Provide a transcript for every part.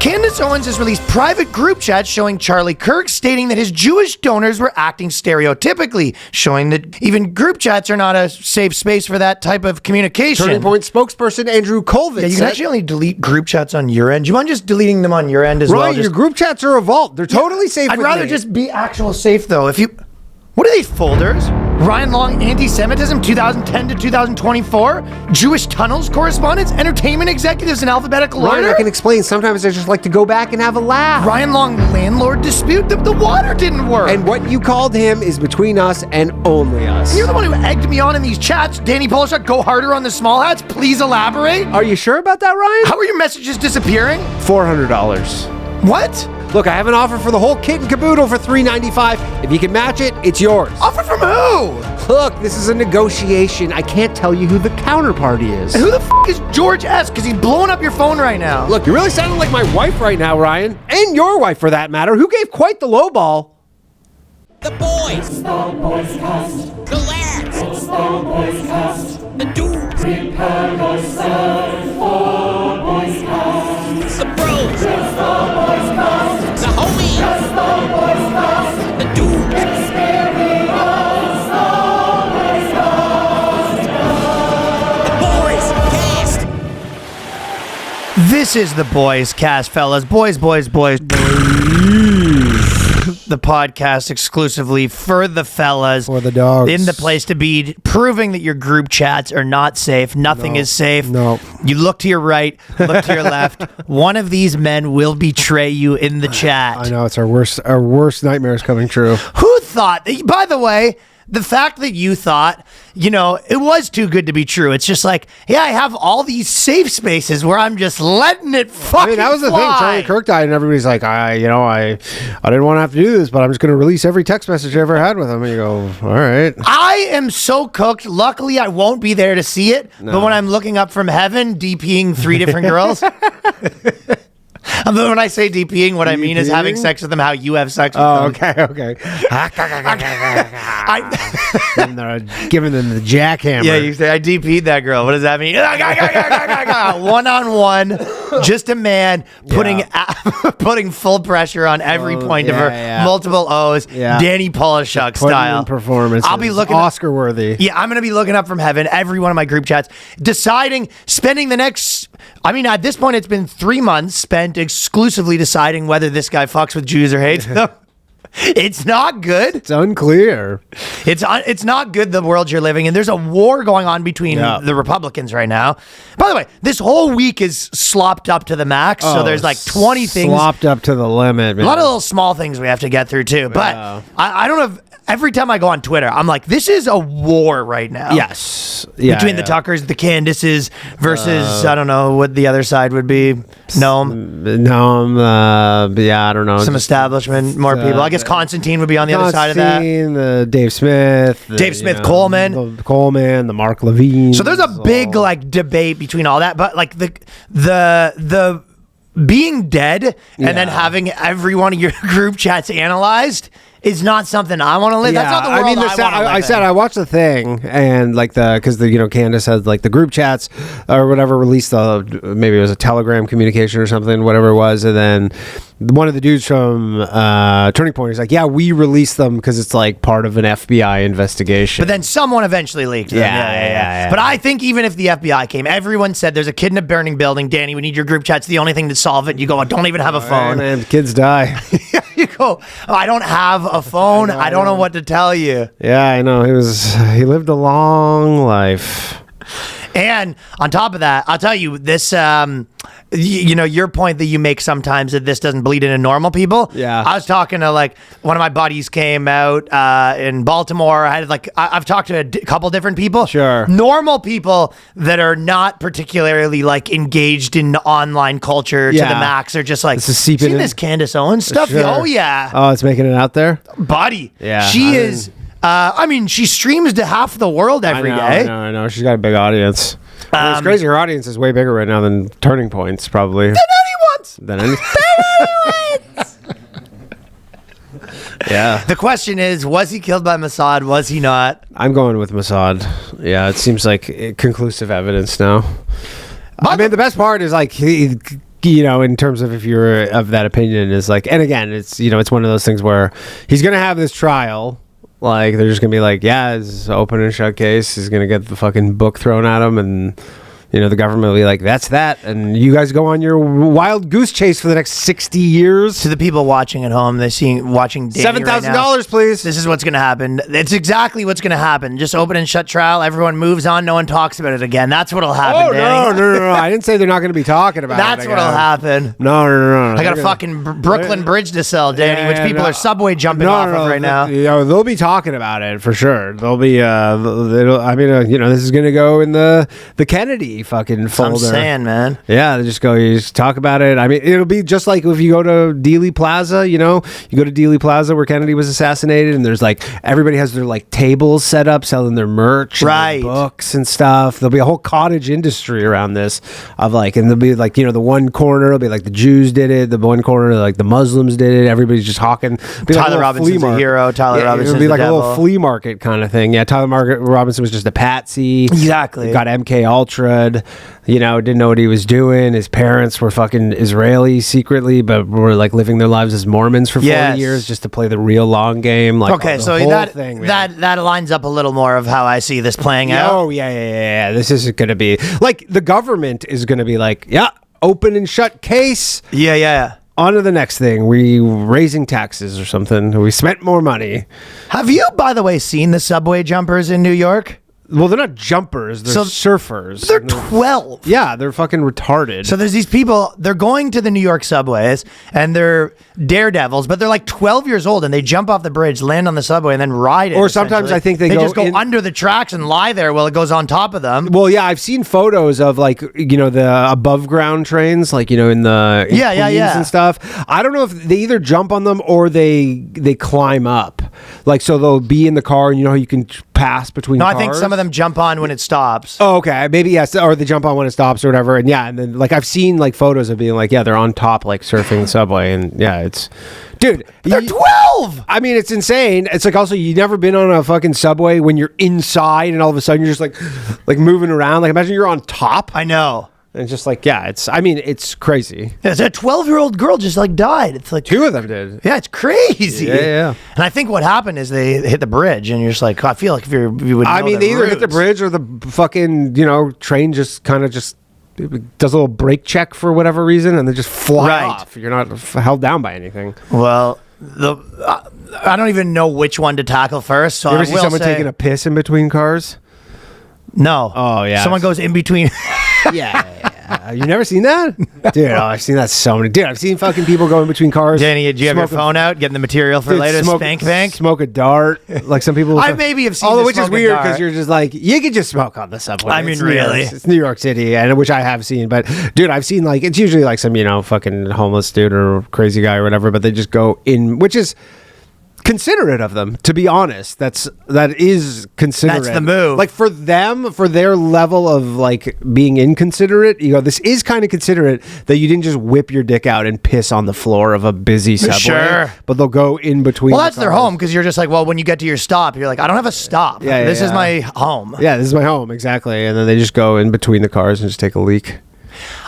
Candace Owens has released private group chats showing Charlie Kirk stating that his Jewish donors were acting stereotypically, showing that even group chats are not a safe space for that type of communication. Turning Point spokesperson Andrew Colvin you can actually only delete group chats on your end. Do you mind just deleting them on your end as well? Ryan, your group chats are a vault. They're totally safe. I'd rather just be actual safe, though. What are these folders? Ryan Long, anti-Semitism, 2010 to 2024. Jewish tunnels correspondence, entertainment executives in alphabetical order. Ryan, I can explain. Sometimes I just like to go back and have a laugh. Ryan Long, landlord dispute. The water didn't work. And what you called him is between us and only us. You're the one who egged me on in these chats. Danny Polishuk, go harder on the small hats. Please elaborate. Are you sure about that, Ryan? How are your messages disappearing? $400. What? Look, I have an offer for the whole kit and caboodle for $395. If you can match it, it's yours. Offer from who? Look, this is a negotiation. I can't tell you who the counterparty is. And who the is George S? Because he's blowing up your phone right now. Look, you're really sounding like my wife right now, Ryan. And your wife, for that matter, who gave quite the lowball. The boys. It's the BOYSCAST. The lads. It's the BOYSCAST. The dudes. Prepare yourself for BOYSCAST. The bros. It's the BOYSCAST. The homies. It's the BOYSCAST. The dudes. Experience the BOYSCAST. The boys cast. This is the Boys Cast, fellas. Boys. The podcast exclusively for the fellas. For the dogs. In the place to be, proving that your group chats are not safe. Nothing is safe. No. You look to your right, look to your left. One of these men will betray you in the chat. I know, it's our worst nightmares coming true. Who thought? By the way, the fact that you thought, it was too good to be true. It's just like, I have all these safe spaces where I'm just letting it fucking that was the fly. thing. Charlie Kirk died, and everybody's like, I didn't want to have to do this, but I'm just going to release every text message I ever had with him. And you go, all right. I am so cooked. Luckily, I won't be there to see it. No. But when I'm looking up from heaven, DPing 3 different girls. And then when I say DPing, what I mean is having sex with them how you have sex with them. Okay. Giving them the jackhammer. Yeah, you say, I DP'd that girl. What does that mean? One-on-one, just a man putting full pressure on every point of her, multiple O's, Danny Polishuk style. Performance. I'll be looking Oscar worthy. Yeah, I'm going to be looking up from heaven, every one of my group chats, spending the next, at this point, it's been 3 months spent exclusively deciding whether this guy fucks with Jews or hates them. It's not good. It's unclear. It's not good, the world you're living in. There's a war going on between the Republicans right now. By the way, this whole week is slopped up to the max, so there's like 20 things. Slopped up to the limit, man. A lot of little small things we have to get through, too. But I don't know if... Every time I go on Twitter, I'm like, this is a war right now. Yes. Yeah, between the Tuckers, the Candaces versus, I don't know what the other side would be. Noam, I don't know. Some establishment, more people. I guess Constantine would be on the other side of that. Dave Smith. Coleman. The Mark Levine. So there's a big debate between all that. But the being dead and then having every one of your group chats analyzed is not something I want to live. That's not the world I want to live I said I watched the thing, and because Candace had the group chats or whatever released maybe it was a Telegram communication or something, whatever it was, and then one of the dudes from Turning Point is like, we released them because it's part of an FBI investigation. But then someone eventually leaked them. Yeah. But I think even if the FBI came, everyone said there's a kid in a burning building. Danny, we need your group chat's the only thing to solve it. You go, I don't even have a phone. Man, kids die. You go, I don't have a phone. I don't know what to tell you. Yeah, I know. He lived a long life. And on top of that, I'll tell you this, your point that you make sometimes that this doesn't bleed into normal people. Yeah. I was talking to one of my buddies came out in Baltimore. I've talked to a couple different people. Sure. Normal people that are not particularly engaged in online culture to the max are just this is seeping seen in. This Candace Owens stuff? Sure. Oh yeah. Oh, it's making it out there? Buddy. Yeah. She is... she streams to half the world every day. I know. She's got a big audience. It's crazy. Her audience is way bigger right now than Turning Point's, probably. Than anyone's. Yeah. The question is, was he killed by Mossad? Was he not? I'm going with Mossad. Yeah, it seems like conclusive evidence now. The best part is in terms of if you're of that opinion, is like, and again, it's it's one of those things where he's gonna have this trial. Like, they're just gonna be like, yeah, it's open and shut case. He's gonna get the fucking book thrown at him, and the government will be like, that's that, and you guys go on your wild goose chase for the next 60 years. To the people watching at home, watching Danny $7,000, please. This is what's going to happen. It's exactly what's going to happen. Just open and shut trial. Everyone moves on. No one talks about it again. That's what'll happen. Oh, Danny. no. I didn't say they're not going to be talking about That's it. what'll happen. No. I got a fucking Brooklyn Bridge to sell, Danny, which people are subway jumping off of right now. They'll be talking about it for sure. They'll be. This is going to go in the Kennedy fucking folder. I'm saying, man. Yeah, you just talk about it. I mean, it'll be just like if you go to Dealey Plaza, you go to Dealey Plaza where Kennedy was assassinated, and there's like, everybody has their like tables set up selling their merch, right, and their books and stuff. There'll be a whole cottage industry around this of like, and there'll be like, the one corner will be like the Jews did it, the one corner like the Muslims did it. Everybody's just hawking. Tyler Robinson's a hero. Tyler Robinson's it'll be like the a devil. little flea market kind of thing. Yeah, Tyler Robinson was just a patsy. Exactly. Got MK Ultra'd. Didn't know what he was doing. His parents were fucking Israeli secretly, but were like living their lives as Mormons for 40 years just to play the real long game. Like, okay, so that lines up a little more of how I see this playing out. Oh yeah. This isn't going to be like, the government is going to be like, yeah, open and shut case. Yeah. On to the next thing. We raising taxes or something. We spent more money. Have you, by the way, seen the subway jumpers in New York? Well, they're not jumpers. They're surfers. They're 12. Yeah, they're fucking retarded. So there's these people, they're going to the New York subways, and they're daredevils, but they're like 12 years old, and they jump off the bridge, land on the subway, and then ride it. Or sometimes I think they just go under the tracks and lie there while it goes on top of them. Well, yeah, I've seen photos of like, the above ground trains, like, in the Queens and stuff. I don't know if they either jump on them or they climb up. Like, so they'll be in the car, and how you can pass between cars. I think some of them jump on when it stops. Oh, okay. Maybe, yes. Or they jump on when it stops or whatever. And yeah, and then like I've seen like photos of being like, yeah, they're on top, like surfing the subway. And yeah, it's, dude. They're 12! I mean, it's insane. It's like, also, you've never been on a fucking subway when you're inside and all of a sudden you're just like moving around. Like, imagine you're on top. I know. And it's just like, yeah, it's crazy. Yeah, a 12-year-old girl just like died. It's like 2 of them did. Yeah, it's crazy. Yeah. And I think what happened is they hit the bridge, and you're just like, I feel like if you would. I mean, they either hit the bridge or the fucking train just kind of just does a little brake check for whatever reason, and they just fly off. You're not held down by anything. Well, I don't even know which one to tackle first. So you ever see someone taking a piss in between cars? No. Oh yeah. Someone goes in between. Yeah. You never seen that? Dude, I've seen that so many. Dude, I've seen fucking people go in between cars. Danny, do you have your phone out, getting the material for later? Spank bank? Smoke a dart. Like some people. I maybe have seen Although, which is weird because you're just like, you could just smoke on the subway. I mean, really? It's New York City, and which I have seen. But, dude, I've seen like, it's usually like some, fucking homeless dude or crazy guy or whatever, but they just go in, which is considerate of them, to be honest. That is considerate. That's the move. Like, for them, for their level of like being inconsiderate, this is kind of considerate that you didn't just whip your dick out and piss on the floor of a busy subway. Sure. But they'll go in between. Well, that's their home, because you're just like, well, when you get to your stop, you're like, I don't have a stop. This is my home. Yeah, this is my home, exactly. And then they just go in between the cars and just take a leak.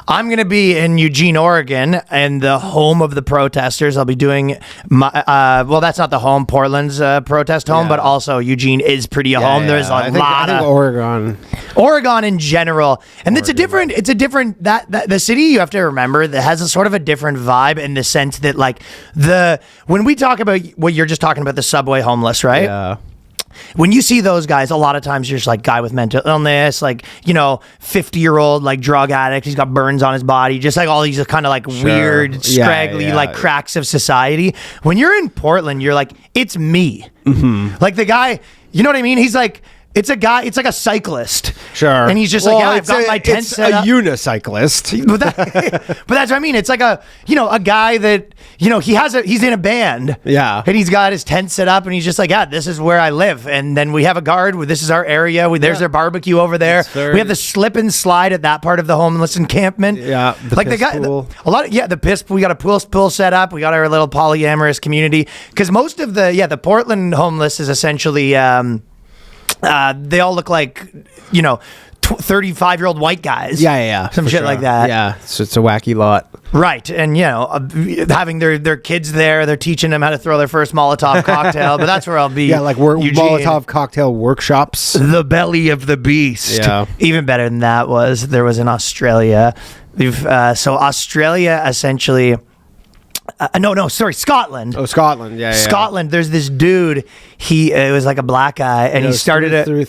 I'm going to be in Eugene, Oregon, and the home of the protesters. I'll be doing well, that's not the home, Portland's protest home, but also Eugene is pretty a home. There's a lot of Oregon in general. And it's a different, that the city, you have to remember, that has a sort of a different vibe in the sense that like when we talk about what you're just talking about, the subway homeless, right? Yeah. When you see those guys, a lot of times you're just like, guy with mental illness, like, 50-year-old, like, drug addict. He's got burns on his body, just like all these kind of like weird, scraggly, like cracks of society. When you're in Portland, you're like, it's me. Mm-hmm. Like the guy, you know what I mean? He's like, it's a guy, it's like a cyclist. Sure. And he's just like, yeah, I've got my tent set up. It's a unicyclist. But that's what I mean. It's like a guy that, he's in a band. Yeah. And he's got his tent set up, and he's just like, yeah, this is where I live. And then we have a guard. This is our area. There's our barbecue over there. We have the slip and slide at that part of the homeless encampment. Yeah. Like the guy, the piss, we got a pool set up. We got our little polyamorous community. Because most of the Portland homeless is essentially, they all look like, 35-year-old white guys. Yeah. Some for shit sure. like that. Yeah, so it's a wacky lot. Right. And, having their kids there, they're teaching them how to throw their first Molotov cocktail, but that's where I'll be. Yeah, like we're Eugene. Molotov cocktail workshops. The belly of the beast. Yeah. Even better than that there was in Australia. So Australia essentially... Scotland. Oh, Scotland. Yeah. Scotland. There's this dude. It was like a black guy, and he started it through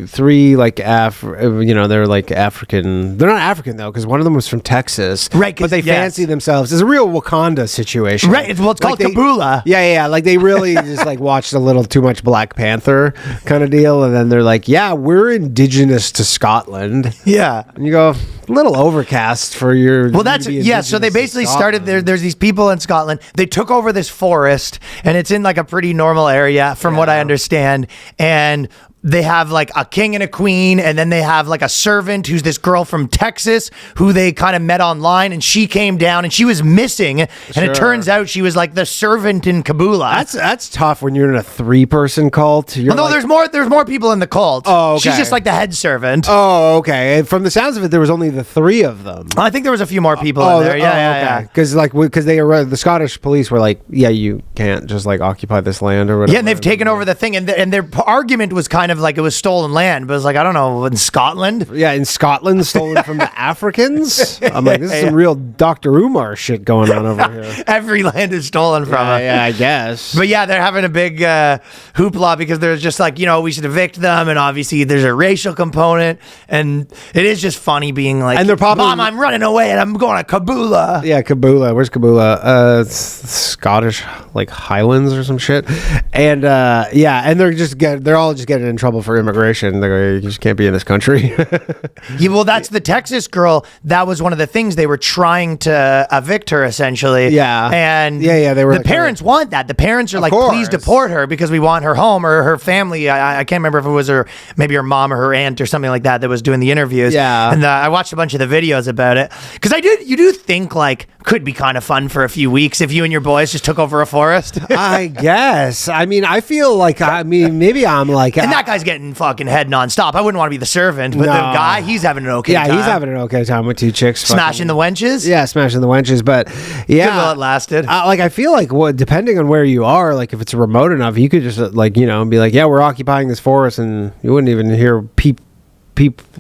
three like they're like African. They're not African though, because one of them was from Texas, right? But they fancy themselves. It's a real Wakanda situation, right? It's called like Kabula. Yeah. Like they really just like watched a little too much Black Panther kind of deal, and then they're like, yeah, we're indigenous to Scotland. Yeah, and you go, a little overcast for your. Well, that's So they basically started there. There's these people in Scotland. They took over this forest, and it's in like a pretty normal area, from what I understand. And they have like a king and a queen, and then they have like a servant who's this girl from Texas who they kind of met online, and she came down and she was missing, and it turns out she was like the servant in Kabula. That's tough when you're in a 3-person cult. No, there's more people in the cult. Oh, okay. She's just like the head servant. Oh, okay. From the sounds of it, there was only the 3 of them. I think there was a few more people in there. Yeah. Because the Scottish police were like, yeah, you can't just like occupy this land or whatever. Yeah, and they've taken over the thing, and their argument was kind of like it was stolen land, but it was like, I don't know, in Scotland? Yeah, in Scotland, stolen from the Africans? I'm like, this is some real Dr. Umar shit going on over here. Every land is stolen from them. Yeah, I guess. But yeah, they're having a big hoopla because there's just like, we should evict them, and obviously there's a racial component, and it is just funny being like, and they're probably, Mom, I'm running away and I'm going to Kabula. Yeah, Kabula. Where's Kabula? It's Scottish, like Highlands or some shit. And and they're all just getting in trouble for immigration. They go, you just can't be in this country. Yeah, well, that's the Texas girl. That was one of the things they were trying to evict her, essentially. Yeah. And they were the parents want that. The parents are like, please deport her because we want her home, or her family. I can't remember if it was maybe her mom or her aunt or something like that was doing the interviews. Yeah. And I watched a bunch of the videos about it because you do think like could be kind of fun for a few weeks if you and your boys just took over a forest. I guess. I mean, I feel like, maybe I'm like, and that guy's getting fucking head nonstop. I wouldn't want to be the servant, but the guy, he's having an okay time. Yeah, he's having an okay time with 2 chicks. Smashing the wenches? Yeah, smashing the wenches. But yeah. Good while it lasted. I feel like depending on where you are, like if it's remote enough, you could just be like, yeah, we're occupying this forest, and you wouldn't even hear peep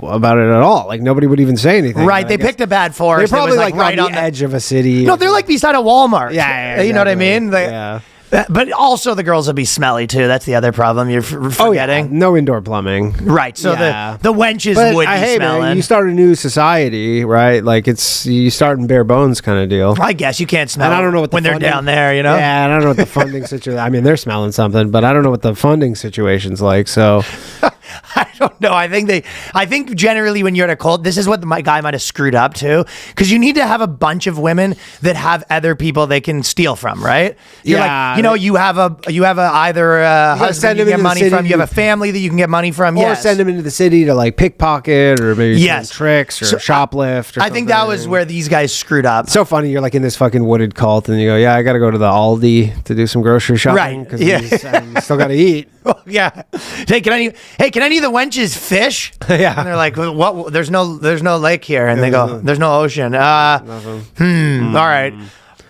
about it at all. Like nobody would even say anything. Right. They picked a bad forest. They're probably like right on the edge of a city. No, they're like beside a Walmart. Yeah, You know what I mean? Yeah. But also the girls will be smelly too. That's the other problem you're forgetting. Yeah. No indoor plumbing. Right. So the wenches would be smelling. Man, you start a new society, right? Like you start in bare bones kind of deal. I guess you can't smell. And I don't know what when they're down there, Yeah, and I don't know what the funding situation. I mean, they're smelling something, but I don't know what the funding situation's like. So I don't know. I think generally when you're at a cult, this is what my guy might have screwed up too, because you need to have a bunch of women that have other people they can steal from, right? You're you have either a husband you can get money from, you have a family that you can get money from, or send them into the city to like pickpocket or maybe tricks or shoplift. Or I think that was where these guys screwed up. So funny, you're like in this fucking wooded cult, and you go, yeah, I got to go to the Aldi to do some grocery shopping, right? Because you still got to eat. Yeah. Hey, can any of the wenches fish? Yeah. And they're like, what? There's no lake here, and they go, there's no ocean. All right.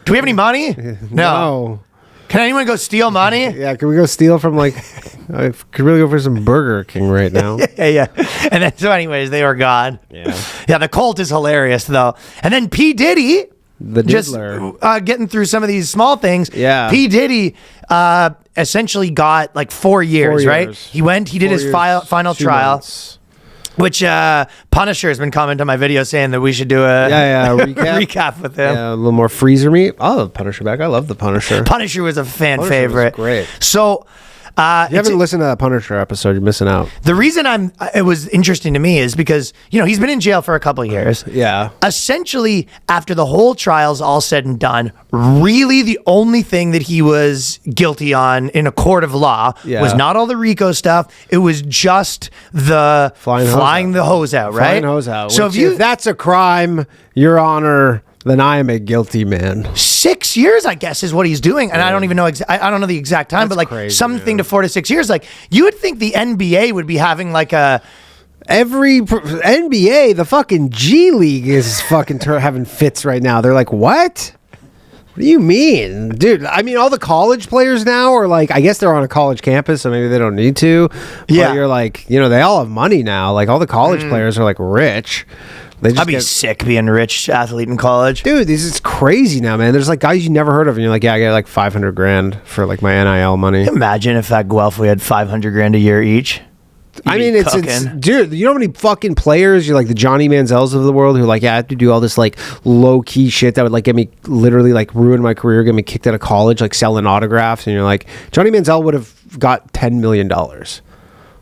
Do we have any money? No. Can anyone go steal money? Yeah, can we go steal from I could really go for some Burger King right now. Yeah. And then, so anyways, they were gone. Yeah, the cult is hilarious, though. And then P. Diddy, the diddler, just getting through some of these small things. Yeah. P. Diddy essentially got like 4 years, right? He did his final trial. Months. Which Punisher has been commenting on my video saying that we should do a recap with him. Yeah, a little more freezer meat. I love Punisher back. I love the Punisher. Punisher was a fan Was favorite. great. So if you haven't listened to that Punisher episode, you're missing out. The reason it was interesting to me is because he's been in jail for a couple of years. Yeah. Essentially, after the whole trial's all said and done, really the only thing that he was guilty on in a court of law was not all the RICO stuff. It was just the flying the hose out, right? Flying hose out. So if that's a crime, Your Honor, then I am a guilty man. 6 years, I guess, is what he's doing, and I don't even know. I don't know the exact time, but like crazy, something to 4 to 6 years. Like you would think the NBA would be having like a NBA, the fucking G League is fucking having fits right now. They're like, what? What do you mean? Dude, I mean, all the college players now are like, I guess they're on a college campus, so maybe they don't need to. Yeah. But you're like, you know, they all have money now. Like, all the college players are like rich. They just I'd be sick being a rich athlete in college. Dude, this is crazy now, man. There's like guys you never heard of, and you're like, yeah, I get like 500 grand for like my NIL money. Imagine if at Guelph we had 500 grand a year each. I mean, it's dude, you know how many fucking players, you're like the Johnny Manziels of the world who are like, yeah, I have to do all this like low key shit that would like get me literally like ruin my career, get me kicked out of college, like selling autographs. And you're like, Johnny Manziel would have got $10 million.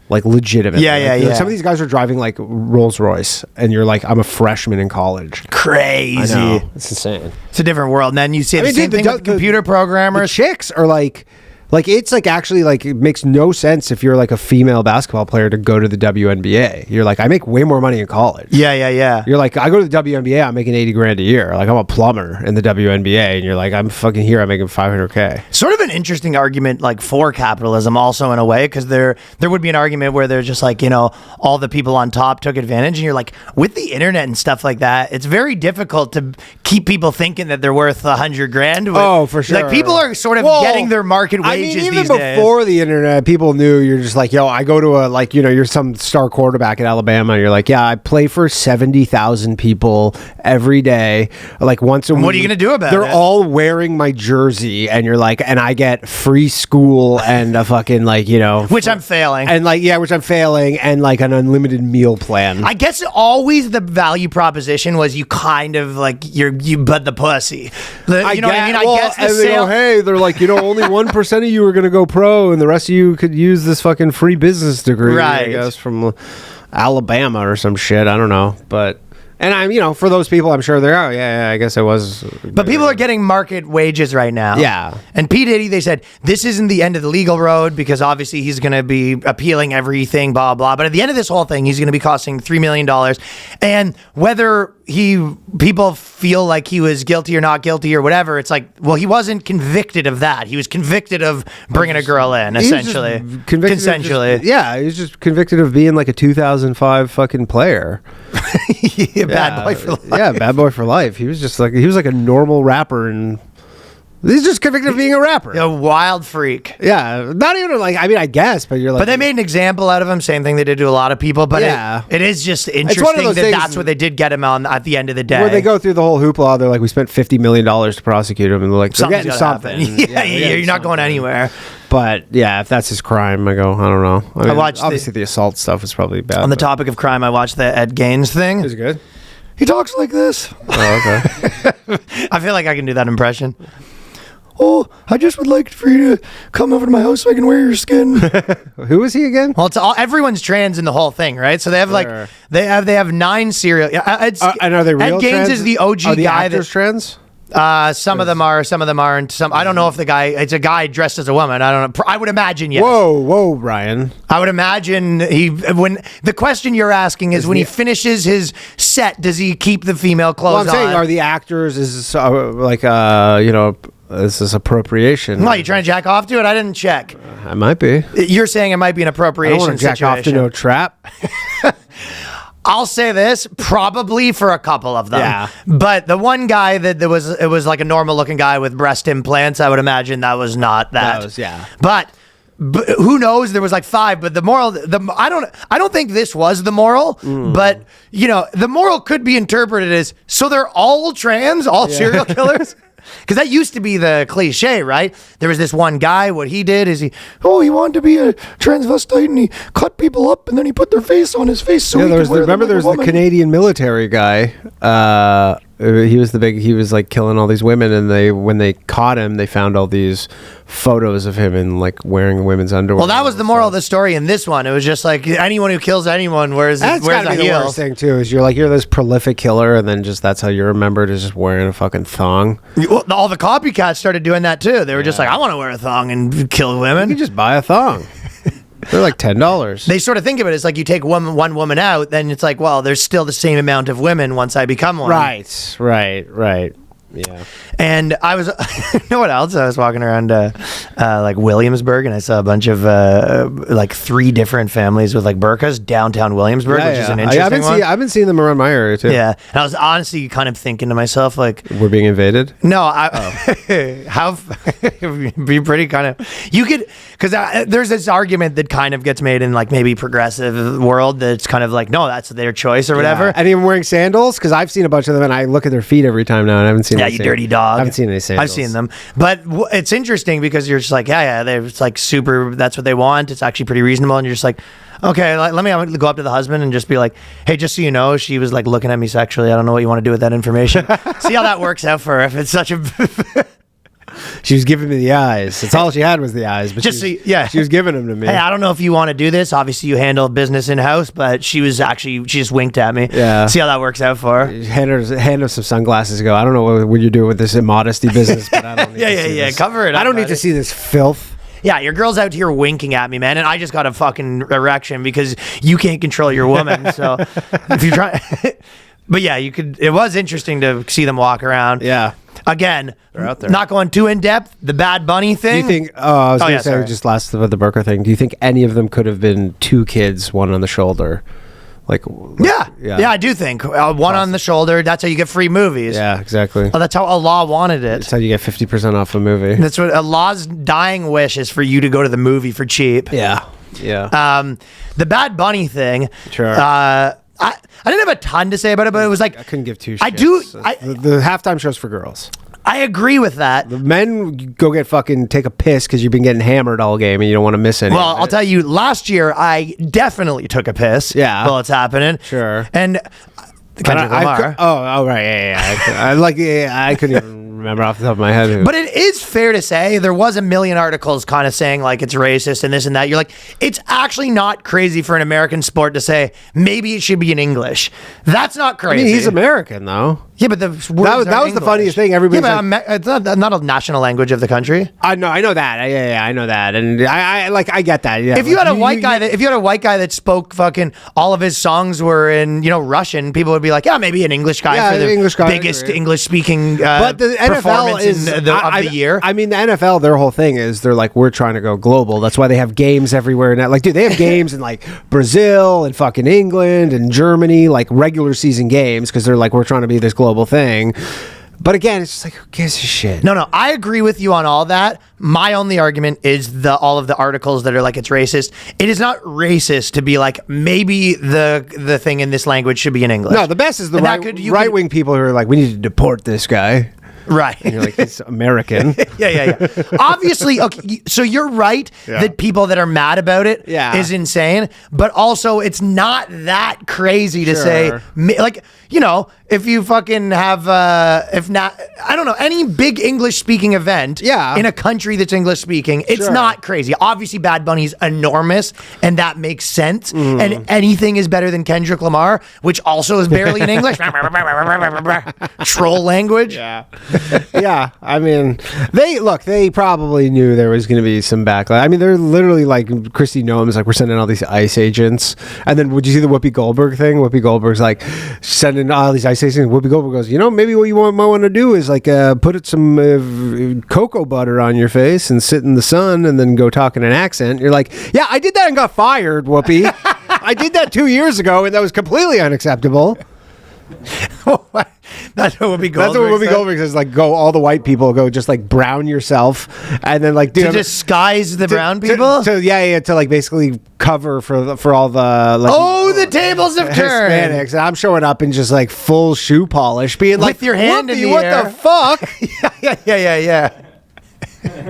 Like legitimately. Yeah. Some of these guys are driving like Rolls Royce, and you're like, I'm a freshman in college. Crazy. I know. It's insane. It's a different world. And then you see the same thing with computer The programmers. chicks are like it's like actually like it makes no sense if you're like a female basketball player to go to the WNBA. You're like, I make way more money in college. Yeah. You're like, I go to the WNBA, I'm making 80 grand a year. Like, I'm a plumber in the WNBA, and you're like, I'm fucking here, I'm making 500K. Sort of an interesting argument, like for capitalism, also in a way, because there would be an argument where they're just like, you know, all the people on top took advantage, and you're like, with the internet and stuff like that, it's very difficult to keep people thinking that they're worth 100 grand. Oh, for sure. Like people are sort of getting their market wages. I mean, even these before days. the internet, people knew you're just like, yo, I go to a, like, you know, you're some star quarterback at Alabama. You're like, yeah, I play for 70,000 people every day, like once a week. What are you going to do about it? They're all wearing my jersey, and you're like, and I get free school and a fucking, like, you know. Which I'm failing. And like, yeah, which I'm failing, and like an unlimited meal plan. I guess always the value proposition was you kind of like you bud the pussy. You know what I mean? I guess the and they sale. go, hey, they're like, you know, only 1% of you are going to go pro, and the rest of you could use this fucking free business degree, Right. I guess, from Alabama or some shit. I don't know, but. And I'm, you know, for those people, I'm sure they're, oh, yeah, I guess it was. But people are getting market wages right now. Yeah. And P. Diddy, they said, this isn't the end of the legal road because obviously he's going to be appealing everything, blah, blah. But at the end of this whole thing, he's going to be costing $3 million. And whether people feel like he was guilty or not guilty or whatever, it's like, well, he wasn't convicted of that. He was convicted of bringing a girl in, essentially. Consensually. He was just convicted of being like a 2005 fucking player. Bad boy for life. Yeah, bad boy for life. He was just like, he was like a normal rapper, and he's just convicted of being a rapper. A wild freak. Yeah, not even like, I mean, I guess, but you're like. But they made an example out of him, same thing they did to a lot of people. But yeah, it is just one of interesting those that things that's what they did get him on at the end of the day. where they go through the whole hoopla. They're like, we spent $50 million to prosecute him, and they're like, they're Something's getting gotta something. happen. Yeah, you're not going anywhere. But yeah, if that's his crime, I go, I don't know. I mean, watched obviously the assault stuff was probably bad. On the topic of crime, I watched the Ed Gaines thing. Is it good? He talks like this. Oh, okay. I feel like I can do that impression. Oh, I just would like for you to come over to my house so I can wear your skin. Who is he again? Well, it's all everyone's trans in the whole thing, right? So they have like Sure. they have 9 serial. And are they real Ed Gaines trans? is the OG Are the guy actors that. trans? Some of them aren't. Some I don't know if the guy. It's a guy dressed as a woman. I don't know. I would imagine yes. Whoa, Ryan. I would imagine when the question you're asking is when he finishes his set, does he keep the female clothes Well, I'm saying, on? are the actors is like you know, this is appropriation? What, you trying to jack off to it? I didn't check. I might be. You're saying it might be an I appropriation don't want to jack situation. off to no trap. I'll say this, probably for a couple of them. Yeah. But the one guy it was like a normal looking guy with breast implants. I would imagine that was not that. Yeah. But who knows? There was like 5. But the moral, I don't think this was the moral. But you know, the moral could be interpreted as so they're all trans, all serial killers. Because that used to be the cliche, right? There was this one guy, what he did is he wanted to be a transvestite and he cut people up and then he put their face on his face so Yeah, he could wear them remember like a there's the woman. Canadian military guy. He was like killing all these women, and when they caught him, they found all these photos of him in like wearing women's underwear. Well, that was the moral of the story in this one. It was just like anyone who kills anyone wears That's a gotta be the heel. worst thing too. Is you're this prolific killer, and then just that's how you're remembered, is just wearing a fucking thong. Well, all the copycats started doing that too. They were just like, I want to wear a thong and kill You women. can just buy a thong. They're like $10. They sort of think of it as like you take one woman out, then it's like, well, there's still the same amount of women once I become one. Right. Yeah. And I was, you know what else? I was walking around like Williamsburg, and I saw a bunch of like 3 different families with like burkas downtown Williamsburg, which is an interesting one. I've been seeing them around my area too. Yeah, and I was honestly kind of thinking to myself, like, We're being invaded. no, how it'd be pretty kind of you could because there's this argument that kind of gets made in like maybe progressive world that's kind of like, no, that's their choice or whatever. Yeah. And even wearing sandals, because I've seen a bunch of them, and I look at their feet every time now, and I haven't seen. Yeah, any you sandals. dirty dog. I haven't seen any sandals. I've seen them, but it's interesting because you're just like, yeah, they're it's like super. That's what they want. It's actually pretty reasonable, and you're just like, okay, let me go up to the husband and just be like, hey, just so you know, she was like looking at me sexually. I don't know what you want to do with that information. See how that works out for her. If it's such a She was giving me the eyes. That's all she had was the eyes. But Just she, so yeah. she was giving them to me. hey, I don't know if you want to do this. Obviously, you handle business in house, but she just winked at me. Yeah. See how that works out for her. Hand her some sunglasses. And go. I don't know what you're doing with this immodesty business, but I don't need to see Yeah. this. Cover it up, I don't need buddy. to see this filth. Yeah, your girl's out here winking at me, man, and I just got a fucking erection because you can't control your woman. So if you try, but yeah, you could. It was interesting to see them walk around. Yeah. Again, They're out there. not going too in depth. The Bad Bunny Do thing. you think? I was Oh, going yeah, to say sorry. just last about the Burka thing. Do you think any of them could have been 2 kids, one on the shoulder? Yeah, I do think one on the shoulder. That's how you get free movies. Yeah, exactly. Oh, that's how Allah wanted it. That's how you get 50% off a movie. That's what Allah's dying wish is for you to go to the movie for cheap. Yeah. Yeah. The Bad Bunny thing. Sure. I didn't have a ton to say about it, but it was like I couldn't give 2 shits. I do. The halftime show's for girls. I agree with that. The men go get take a piss because you've been getting hammered all game and you don't want to miss any. Well, of it. I'll tell you, last year I definitely took a piss. Yeah. While it's happening. Sure. And Kendrick Lamar. Right. Yeah. I couldn't even remember off the top of my head. But it is fair to say there was a million articles kind of saying like it's racist and this and that. You're like, it's actually not crazy for an American sport to say maybe it should be in English. That's not I crazy. mean, he's American though. Yeah, but the words that was the funniest thing. Everybody's it's not a national language of the country. I know that. Yeah, I know that, and I get that. Yeah. If you had a white guy that spoke fucking all of his songs were in Russian, people would be like, yeah, maybe an English guy for the English guy, biggest right. English speaking But the NFL performance is of the year. I mean, the NFL, their whole thing is they're like, we're trying to go global. That's why they have games everywhere. And like, dude, they have games in like Brazil and fucking England and Germany, like regular season games, because they're like, we're trying to be this global thing. But again, it's just like, who gives a shit? No, I agree with you on all that. My only argument is all of the articles that are like it's racist. It is not racist to be like maybe the thing in this language should be in English. No, the best is the And that could- you could- right wing people who are like, we need to deport this guy. Right. And you're like, he's American. Yeah. Obviously, okay, so you're right that people that are mad about it is insane, but also it's not that crazy to say, like, if you fucking have, if not, I don't know, any big English speaking event in a country that's English speaking, it's not crazy. Obviously, Bad Bunny's enormous, and that makes sense, and anything is better than Kendrick Lamar, which also is barely in English. Troll language. Yeah, I mean, they probably knew there was going to be some backlash. I mean, they're literally like, Christy Noem's like, we're sending all these ICE agents. And then would you see the Whoopi Goldberg thing? Whoopi Goldberg's like sending all these ICE agents. Whoopi Goldberg goes, maybe what you might want to do is like put some cocoa butter on your face and sit in the sun and then go talk in an accent. You're like, yeah, I did that and got fired, Whoopi. I did that 2 years ago and that was completely unacceptable. That's what Whoopi Goldberg says. Like, go, all the white people go just like brown yourself, and then like to disguise the brown people. To like basically cover for all the like. The tables have turned. Hispanics. And I'm showing up in just like full shoe polish, being like, with your hand in the what air. the fuck? Yeah.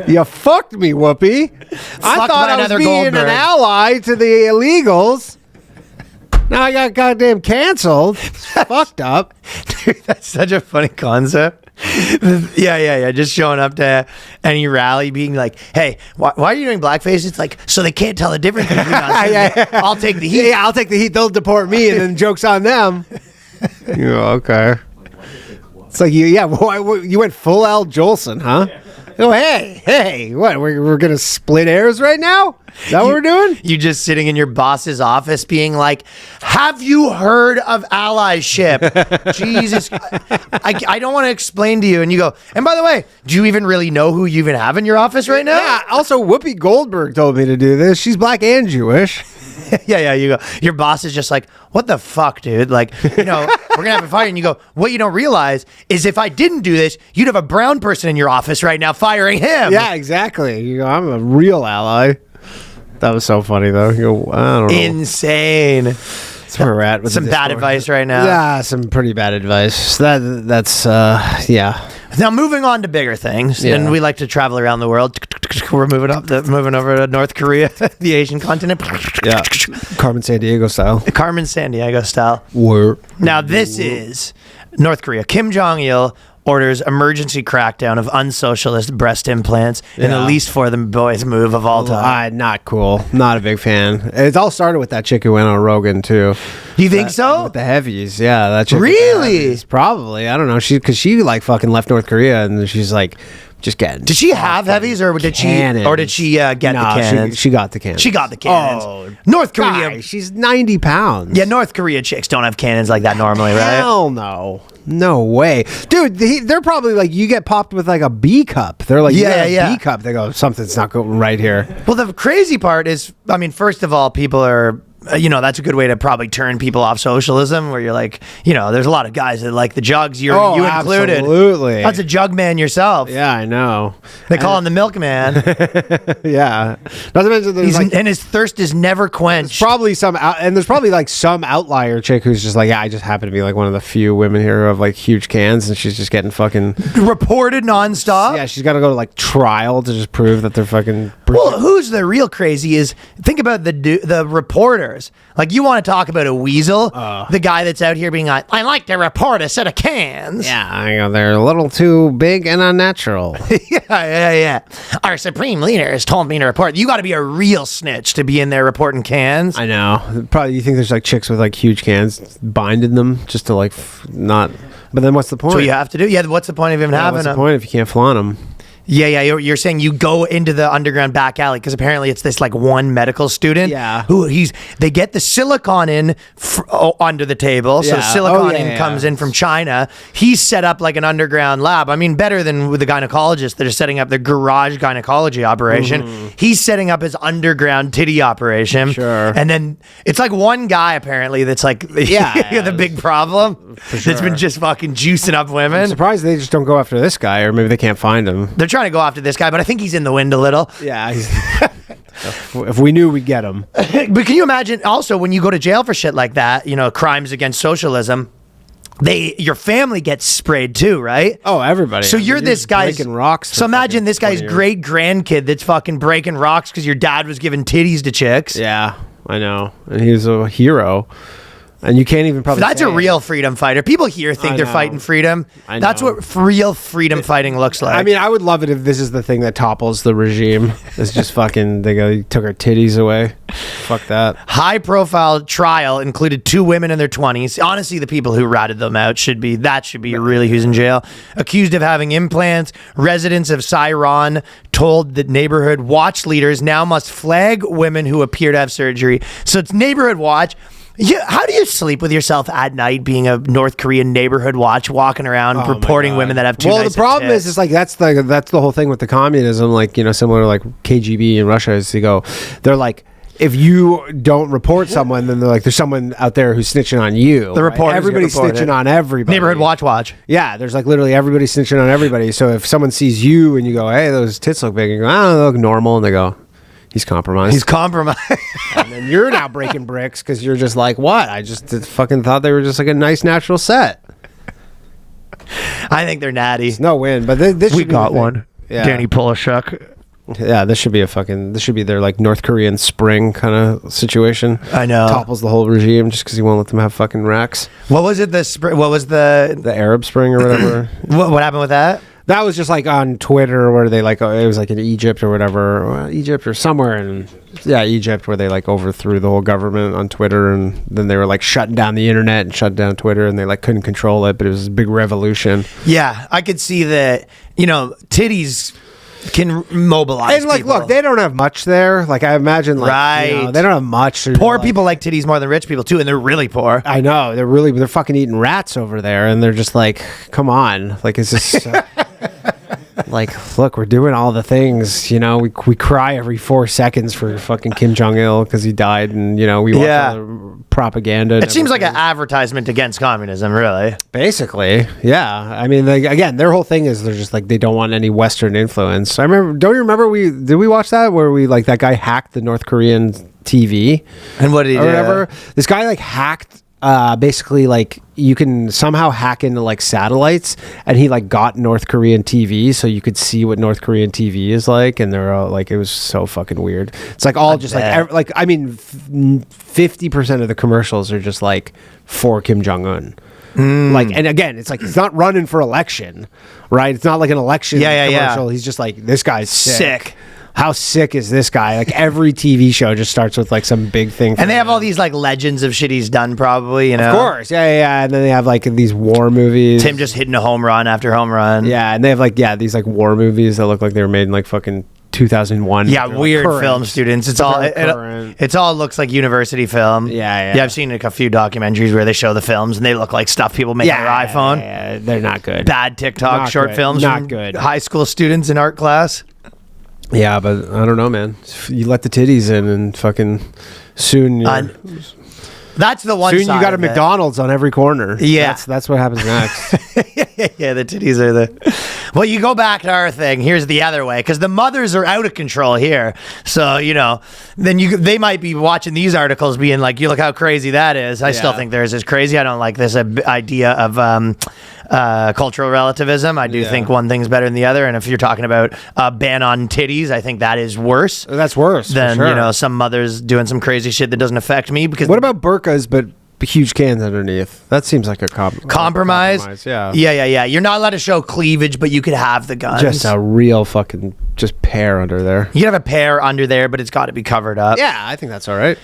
You fucked me, Whoopi. I thought I was being an ally to the illegals. Now I got goddamn canceled. Fucked up. Dude, that's such a funny concept. Yeah. Just showing up to any rally being like, hey, why are you doing blackface? It's like, so they can't tell the difference between us. I'll take the heat. Yeah, I'll take the heat. They'll deport me and then joke's on them. Okay. It's like, you went full Al Jolson, huh? Oh, hey, what? We're gonna split hairs right now? Is that what we're doing? You just sitting in your boss's office being like, have you heard of allyship? Jesus. I don't want to explain to you. And you go, and by the way, do you even really know who you even have in your office right now? Yeah. Also, Whoopi Goldberg told me to do this. She's black and Jewish. Yeah. You go, your boss is just like, what the fuck, dude? Like, we're going to have a fight. And you go, what you don't realize is if I didn't do this, you'd have a brown person in your office right now firing him. Yeah, exactly. You go, I'm a real ally. That was so funny, though. You go, I don't know. Insane. That's where we're at with Some the bad Discord. advice right now. Yeah, some pretty bad advice. That's yeah. Now moving on to bigger things, Yeah. and we like to travel around the world. We're moving over to North Korea, the Asian continent. Yeah. Carmen Sandiego style. Carmen Sandiego style. Now this is North Korea. Kim Jong-il orders emergency crackdown of unsocialist breast implants in the Yeah. least for the boys move of all time. Not cool. Not a big fan. It all started with that chick who went on Rogan too. You think so? With the heavies, yeah. That chick with the Really? heavies. Probably. I don't know. She like fucking left North Korea and she's like just getting. Did she have heavies, or did cannons. she get the No, cannons? She got the cannons. She got the cannons. Oh, North Korea. Guy, she's 90 pounds. Yeah, North Korea chicks don't have cannons like that normally, right? Hell no. No way. Dude, they're probably like, you get popped with like a B cup. They're like, Yeah, you got yeah. a B cup. They go, something's not going right here. Well, the crazy part is, I mean, first of all, people are, that's a good way to probably turn people off socialism, where you're like, there's a lot of guys that like the jugs, you included. Absolutely. That's a jug man yourself. Yeah, I know. They call him the milkman. Yeah. Not to mention there's And his thirst is never quenched. probably there's probably like some outlier chick who's just like, yeah, I just happen to be like one of the few women here who have like huge cans, and she's just getting fucking Reported nonstop. yeah, she's got to go to like trial to just prove that they're fucking Well, who's the real crazy is, think about the reporters. Like, you want to talk about a weasel, the guy that's out here being like, I like to report a set of cans. yeah, I go, they're a little too big and unnatural. Yeah. Our supreme leader has told me to report. You got to be a real snitch to be in there reporting cans. I know. Probably you think there's like chicks with like huge cans binding them just to like not. But then what's the point? That's what you have to do. Yeah, what's the point of even having what's the them? point if you can't flaunt them? Yeah. You're saying you go into the underground back alley because apparently it's this like one medical student. Yeah. Who they get the silicon in under the table. So Yeah. silicon comes in from China. He's set up like an underground lab. I mean, better than with the gynecologists that are setting up their garage gynecology operation. He's setting up his underground titty operation. Sure. And then it's like one guy apparently that's like the big problem that's been just fucking juicing up women. I'm surprised they just don't go after this guy, or maybe they can't find him. They're trying to go after this guy, but I think he's in the wind a little. Yeah. If we knew, we'd get him. But can you imagine also when you go to jail for shit like that, crimes against socialism, your family gets sprayed too, right? Oh, everybody. So you're this guy's breaking rocks. So imagine this guy's 20 years. great grandkid that's fucking breaking rocks because your dad was giving titties to chicks. Yeah, I know. And he was a hero. And you can't even probably. That's say a it. real freedom fighter. People here think I they're know. fighting freedom. I That's know. what real freedom fighting looks like. I mean, I would love it if this is the thing that topples the regime. It's just fucking. They go, you took our titties away. Fuck that. high-profile trial included 2 women in their 20s. Honestly, the people who ratted them out should be really who's in jail. Accused of having implants, residents of Sairon told the neighborhood watch leaders now must flag women who appear to have surgery. So it's neighborhood watch. Yeah, how do you sleep with yourself at night being a North Korean neighborhood watch, walking around Oh my reporting God. women that have too Well, nice the problem tits? is like that's the whole thing with the communism, like, similar to like KGB in Russia, is you go, they're like, if you don't report someone, then they're like, there's someone out there who's snitching on you. The reporters everybody's get reported. snitching on everybody. Neighborhood watch. Yeah, there's like literally everybody snitching on everybody. So if someone sees you and you go, hey, those tits look big, and you go, oh, they look normal, and they go, he's compromised. He's compromised. And then you're now breaking bricks because you're just like, what? I just fucking thought they were just like a nice natural set. I think they're natty. It's no win, but this We should be got the thing. one. Yeah. Danny Polishuk. Yeah, this should be their like North Korean spring kind of situation. I know. Topples the whole regime just because he won't let them have fucking racks. What was it? What was the Arab Spring or whatever. what happened with that? That was just like on Twitter where they like, it was like in Egypt or whatever, Egypt or somewhere in, Egypt, where they like overthrew the whole government on Twitter, and then they were like shutting down the internet and shut down Twitter, and they like couldn't control it, but it was a big revolution. Yeah, I could see that. Titties. can mobilize And like, people. look, they don't have much there. Like, I imagine, like, Right. they don't have much. Poor Like, people like titties more than rich people too, and they're really poor. I know they're fucking eating rats over there, and they're just like, come on, like, is this? Like, look, we're doing all the things, we cry every 4 seconds for fucking Kim Jong-il because he died, and we watch all the propaganda. It seems like an advertisement against communism, really. Basically, yeah. I mean, like, again, their whole thing is they're just like, they don't want any Western influence. I remember, don't you remember did we watch that where like that guy hacked the North Korean TV? And what did he Or do? whatever. This guy like hacked, basically, like, you can somehow hack into like satellites, and he like got North Korean TV so you could see what North Korean TV is like, and they're all like, it was so fucking weird. It's like all just like I mean, 50% of the commercials are just like for Kim Jong Un. Like, and again, it's like, he's not running for election, right? It's not like an election commercial. He's just like, this guy's sick. How sick is this guy? Like, every TV show just starts with like some big thing. And they have all these like legends of shit he's done, probably, Of course. Yeah. And then they have like these war movies. Tim just hitting a home run after home run. Yeah. And they have like, these like war movies that look like they were made in like fucking 2001. Yeah, They're, weird like, film students. It's all it all looks like university film. Yeah. I've seen like a few documentaries where they show the films and they look like stuff people make on their iPhone. Yeah, they're not good. Bad TikTok Not short good. films. Not from good. High school students in art class. Yeah, but I don't know, man. You let the titties in, and fucking soon. That's the one. Soon side you got a of it. McDonald's on every corner. Yeah. That's what happens next. Yeah, the titties are the. Well, you go back to our thing. Here's the other way, because the mothers are out of control here. So then they might be watching these articles, being like, "You look how crazy that is." I still think theirs is crazy. I don't like this idea of cultural relativism. I do think one thing's better than the other. And if you're talking about a ban on titties, I think that is worse. That's worse than for sure. some mothers doing some crazy shit that doesn't affect me. Because What about burkas, but huge cans underneath? That seems like a compromise? Yeah. Yeah. You're not allowed to show cleavage, but you could have the guns. Just a real fucking pear under there. You can have a pair under there, but it's got to be covered up. Yeah, I think that's all right.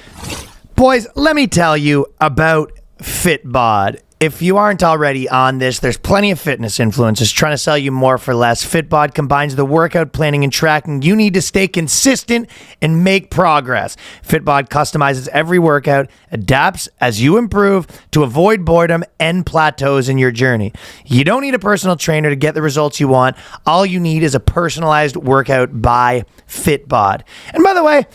Boys, let me tell you about Fitbod. If you aren't already on this, there's plenty of fitness influencers trying to sell you more for less. Fitbod combines the workout planning and tracking you need to stay consistent and make progress. Fitbod customizes every workout, adapts as you improve to avoid boredom and plateaus in your journey. You don't need a personal trainer to get the results you want. All you need is a personalized workout by Fitbod. And by the way,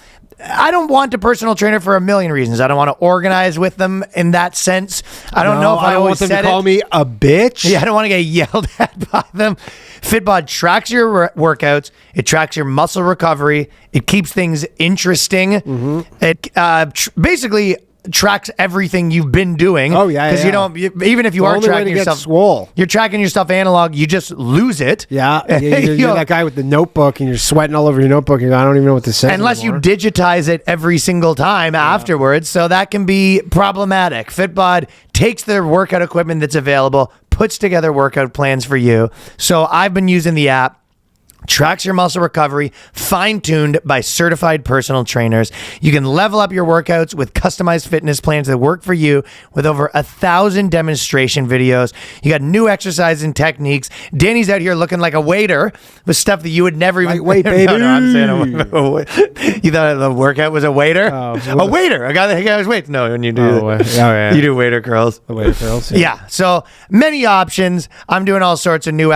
I don't want a personal trainer for a million reasons. I don't want to organize with them in that sense. I don't know if I don't always want them said to call it. me a bitch. Yeah, I don't want to get yelled at by them. Fitbod tracks your workouts. It tracks your muscle recovery. It keeps things interesting. It basically tracks everything you've been doing. Oh, yeah, because even if you are only way tracking to get yourself, swole. you're tracking your stuff analog. You just lose it. Yeah, you're that guy with the notebook, and you're sweating all over your notebook, and I don't even know what to say. Unless anymore. you digitize it every single time afterwards. So that can be problematic. Fitbod takes their workout equipment that's available, puts together workout plans for you. So I've been using the app. Tracks your muscle recovery, fine-tuned by certified personal trainers. You can level up your workouts with customized fitness plans that work for you with over 1,000 demonstration videos. You got new exercises and techniques. Danny's out here looking like a waiter with stuff that you would never even... Wait, baby. No, I'm saying you thought the workout was a waiter? A waiter. A guy that was waiting. No, when you do you do waiter curls. The waiter curls. Yeah, so many options. I'm doing all sorts of new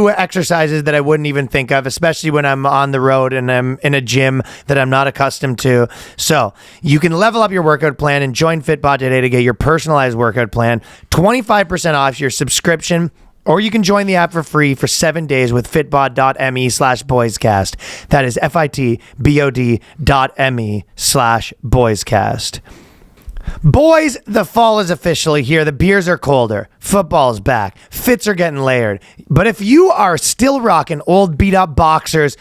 exercises that I wouldn't even think of, especially when I'm on the road and I'm in a gym that I'm not accustomed to. So you can level up your workout plan and join Fitbod today to get your personalized workout plan, 25% off your subscription, or you can join the app for free for 7 days with fitbod.me/boyscast. That is fitbod.me/boyscast. Boys, the fall is officially here. The beers are colder. Football's back. Fits are getting layered. But if you are still rocking old beat-up boxers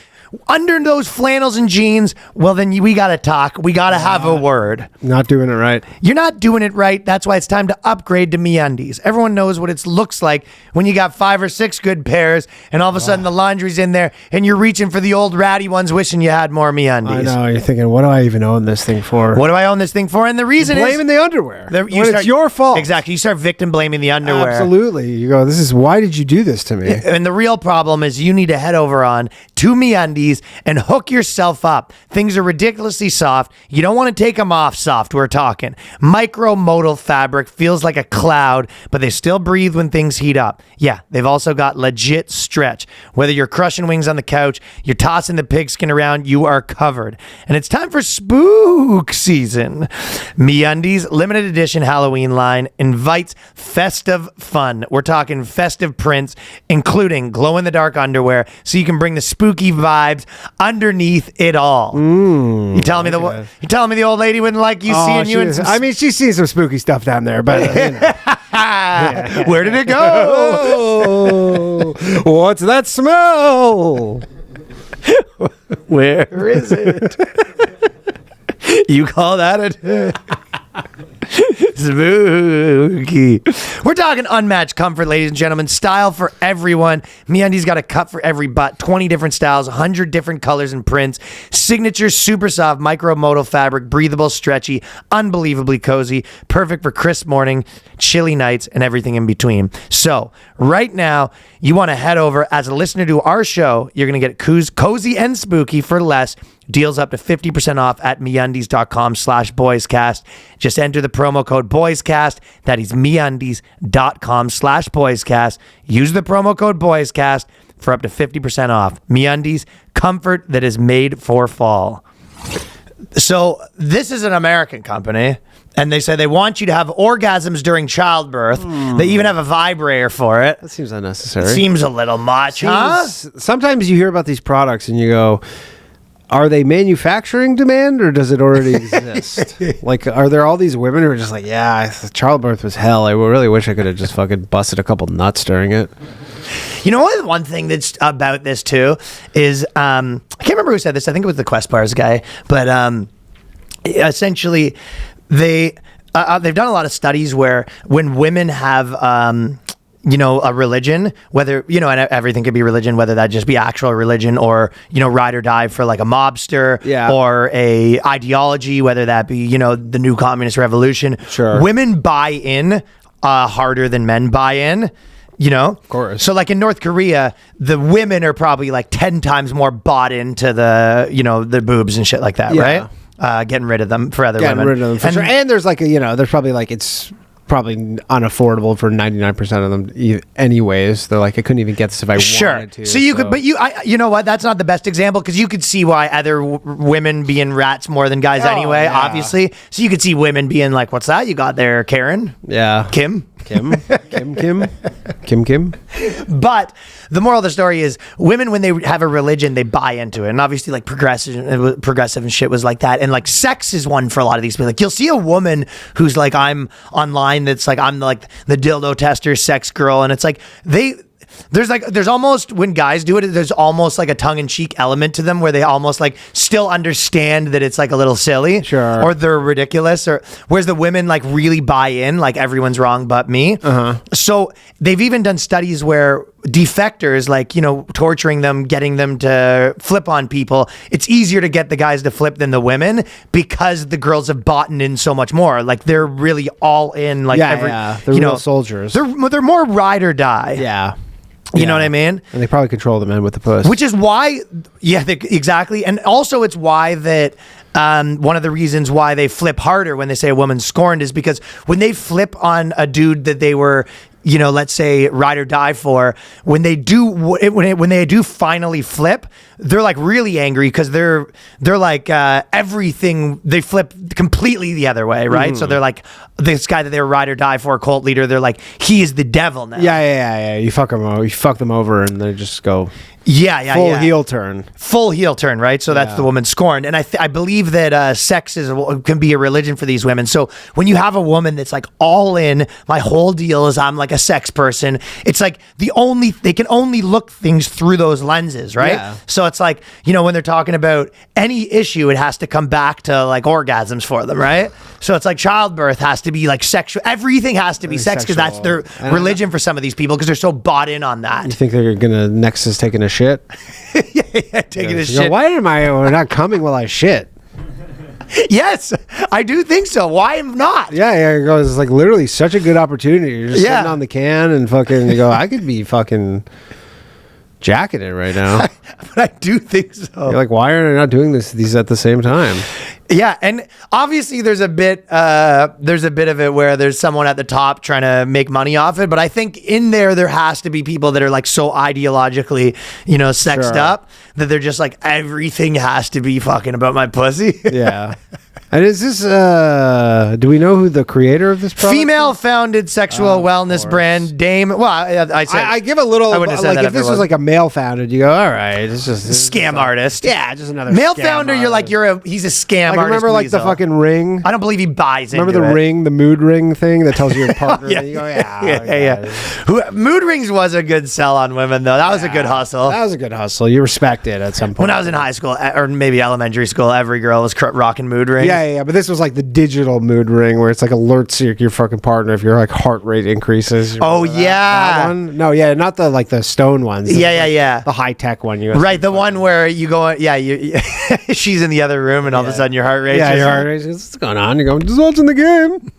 under those flannels and jeans, well, then we got to talk. We got to have a word. Not doing it right. You're not doing it right. That's why it's time to upgrade to Meundies. Everyone knows what it looks like when you got 5 or 6 good pairs and all of a sudden the laundry's in there and you're reaching for the old ratty ones wishing you had more Meundies. I know. You're thinking, what do I even own this thing for? What do I own this thing for? And the reason is... Blaming the underwear. It's your fault. Exactly. You start victim blaming the underwear. Absolutely. You go, why did you do this to me? And the real problem is you need to head over on to Meundies and hook yourself up. Things are ridiculously soft. You don't want to take them off soft. We're talking micromodal fabric, feels like a cloud, but they still breathe when things heat up. Yeah, they've also got legit stretch. Whether you're crushing wings on the couch, you're tossing the pigskin around, you are covered. And it's time for spook season. Meundies limited edition Halloween line invites festive fun. We're talking festive prints, including glow-in-the-dark underwear, so you can bring the spooky vibes underneath it all. You telling me the old lady wouldn't like you seeing you in some... I mean, she's seen some spooky stuff down there, but where did it go? What's that smell? Where is it? You call that a spooky? We're talking unmatched comfort, ladies and gentlemen. Style for everyone. Meundies got a cut for every butt. 20 different styles, 100 different colors and prints. Signature super soft micromodal fabric, breathable, stretchy, unbelievably cozy. Perfect for crisp morning, chilly nights, and everything in between. So right now, you want to head over as a listener to our show. You're going to get cozy and spooky for less. Deals up to 50% off at meundies.com/boyscast. Just enter the promo code boyscast. That is meundies.com/boyscast. Use the promo code boyscast for up to 50% off. Meundies, comfort that is made for fall. So this is an American company, and they say they want you to have orgasms during childbirth. They even have a vibrator for it. That seems unnecessary. Seems a little much, huh? Sometimes you hear about these products and you go, are they manufacturing demand or does it already exist? Like, are there all these women who are just like, yeah, childbirth was hell. I really wish I could have just fucking busted a couple nuts during it. You know what? One thing that's about this too is I can't remember who said this. I think it was the Quest Bars guy, but essentially they've done a lot of studies where when women have a religion, whether, and everything could be religion, whether that just be actual religion or, ride or die for like a mobster or a ideology, whether that be, the new communist revolution. Sure. Women buy in harder than men buy in. Of course. So like in North Korea, the women are probably like 10 times more bought into the boobs and shit like that, right? Getting rid of them for other women. Getting rid of them for sure. And there's like there's probably like it's probably unaffordable for 99% of them anyways. They're like, I couldn't even get this if I wanted to. So you could, but you know what? That's not the best example because you could see why other women being rats more than guys anyway, obviously. So you could see women being like, what's that you got there, Karen? Yeah. Kim. But the moral of the story is women, when they have a religion, they buy into it. And obviously like progressive and shit was like that. And like sex is one for a lot of these people. Like you'll see a woman who's like, I'm online, that's like, I'm like the dildo tester sex girl. And it's like, there's almost, when guys do it, there's almost like a tongue-in-cheek element to them where they almost like still understand that it's like a little silly, sure, or they're ridiculous, or whereas the women like really buy in, like everyone's wrong but me. So they've even done studies where defectors, like, torturing them, getting them to flip on people, it's easier to get the guys to flip than the women because the girls have bought in so much more. Like they're really all in, like they're real soldiers. They're more ride or die. You know what I mean? And they probably control the men with the puss. Which is why, exactly. And also it's why that one of the reasons why they flip harder when they say a woman's scorned is because when they flip on a dude that they were, let's say ride or die for, when they do finally flip, they're like really angry because they're like everything, they flip completely the other way, right? So they're like, this guy that they were ride or die for, cult leader, they're like, he is the devil now. Yeah. You fuck them over and they just go. Yeah, full heel turn. Full heel turn, right? So that's the woman scorned. And I believe that sex can be a religion for these women. So when you have a woman that's like all in, my whole deal is I'm like a sex person. It's like they can only look things through those lenses, right? Yeah. So it's like, when they're talking about any issue, it has to come back to like orgasms for them, right? So it's like childbirth has to be like sexual. Everything has to be sex because that's their religion for some of these people because they're so bought in on that. You think they're gonna next is taking a shit? Taking a shit. Why am I not coming while I shit? Yes, I do think so. Why am not? Yeah, it goes. It's like literally such a good opportunity. You're just sitting on the can and fucking. You go. I could be fucking jacking it right now. But I do think so. You're like, why are they not doing these at the same time? Yeah, and obviously there's a bit of it where there's someone at the top trying to make money off it, but I think in there has to be people that are like so ideologically, sexed up that they're just like everything has to be fucking about my pussy. Yeah. And is this do we know who the creator of this product Female founded sexual wellness brand Dame. Well, I give a little, I wouldn't have said like that if this was like a male founded, you go, all right, it's just scam artist. Yeah, just another male scam founder. artist. You're like he's a scam artist. Remember like the fucking ring? I don't believe he buys Remember into the it. ring, the mood ring thing that tells you your partner? Yeah. And you go, yeah. Mood rings was a good sell on women though. That was a good hustle. That was a good hustle. You respect it at some point. When I was in high school or maybe elementary school, every girl was rocking mood rings. Yeah. But this was like the digital mood ring where it's like alerts your fucking partner if your like heart rate increases. Oh yeah. That one? No, yeah, not the like the stone ones. Yeah. The high tech one. Right, the one where you go. Yeah, she's in the other room and all of a sudden your heart rate. Yeah, your heart rate. What's going on? You're going just watching the game.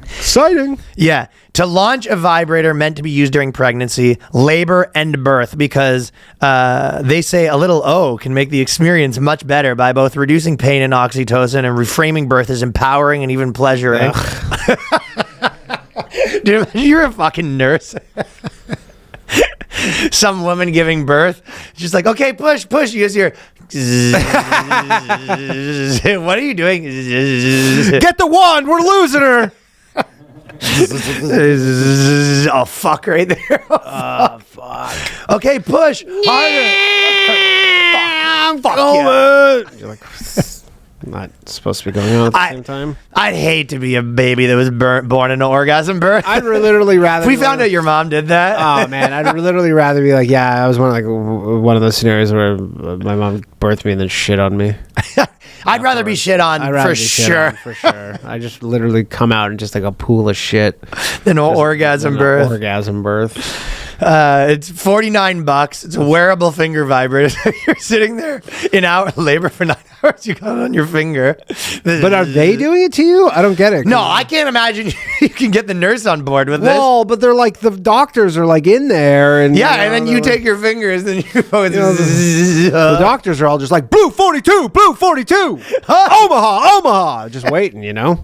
Exciting. Yeah. To launch a vibrator meant to be used during pregnancy, labor, and birth because they say a little O can make the experience much better by both reducing pain and oxytocin and reframing birth as empowering and even pleasuring. Dude, you're a fucking nurse. Some woman giving birth, she's like, okay, push. You just hear, what are you doing? Get the wand. We're losing her. Oh, fuck right there. Oh, fuck. Okay, push. Harder. Fuck yeah. You're like, not supposed to be going on at the same time. I'd hate to be a baby that was born in an orgasm birth. I'd literally rather. If we found out your mom did that. Oh man, I'd literally rather be like, yeah, I was one of those scenarios where my mom birthed me and then shit on me. I'd rather be shit on for sure. For sure. I just literally come out and just like a pool of shit. Than an orgasm birth. Orgasm birth. It's $49. It's a wearable finger vibrator. You're sitting there in labor for 9 hours. You got it on your finger. But are they doing it to you? I don't get it. No, I can't imagine you can get the nurse on board with this. Well, but they're like the doctors are like in there, and and then you take your fingers and you go. The doctors are all just like blue 42, Omaha, just waiting, And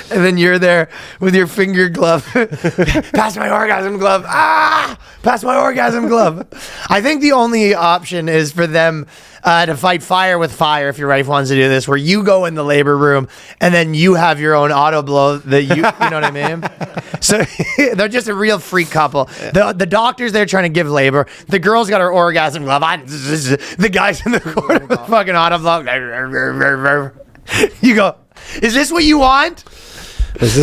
then you're there with your finger glove. Pass my orgasm glove. Pass my orgasm glove. I think the only option is for them to fight fire with fire, if your wife wants to do this, where you go in the labor room and then you have your own auto blow that you know what I mean? So they're just a real freak couple. The doctor's there trying to give labor. The girl's got her orgasm glove. The guy's in the corner with fucking auto blow. You go, is this what you want?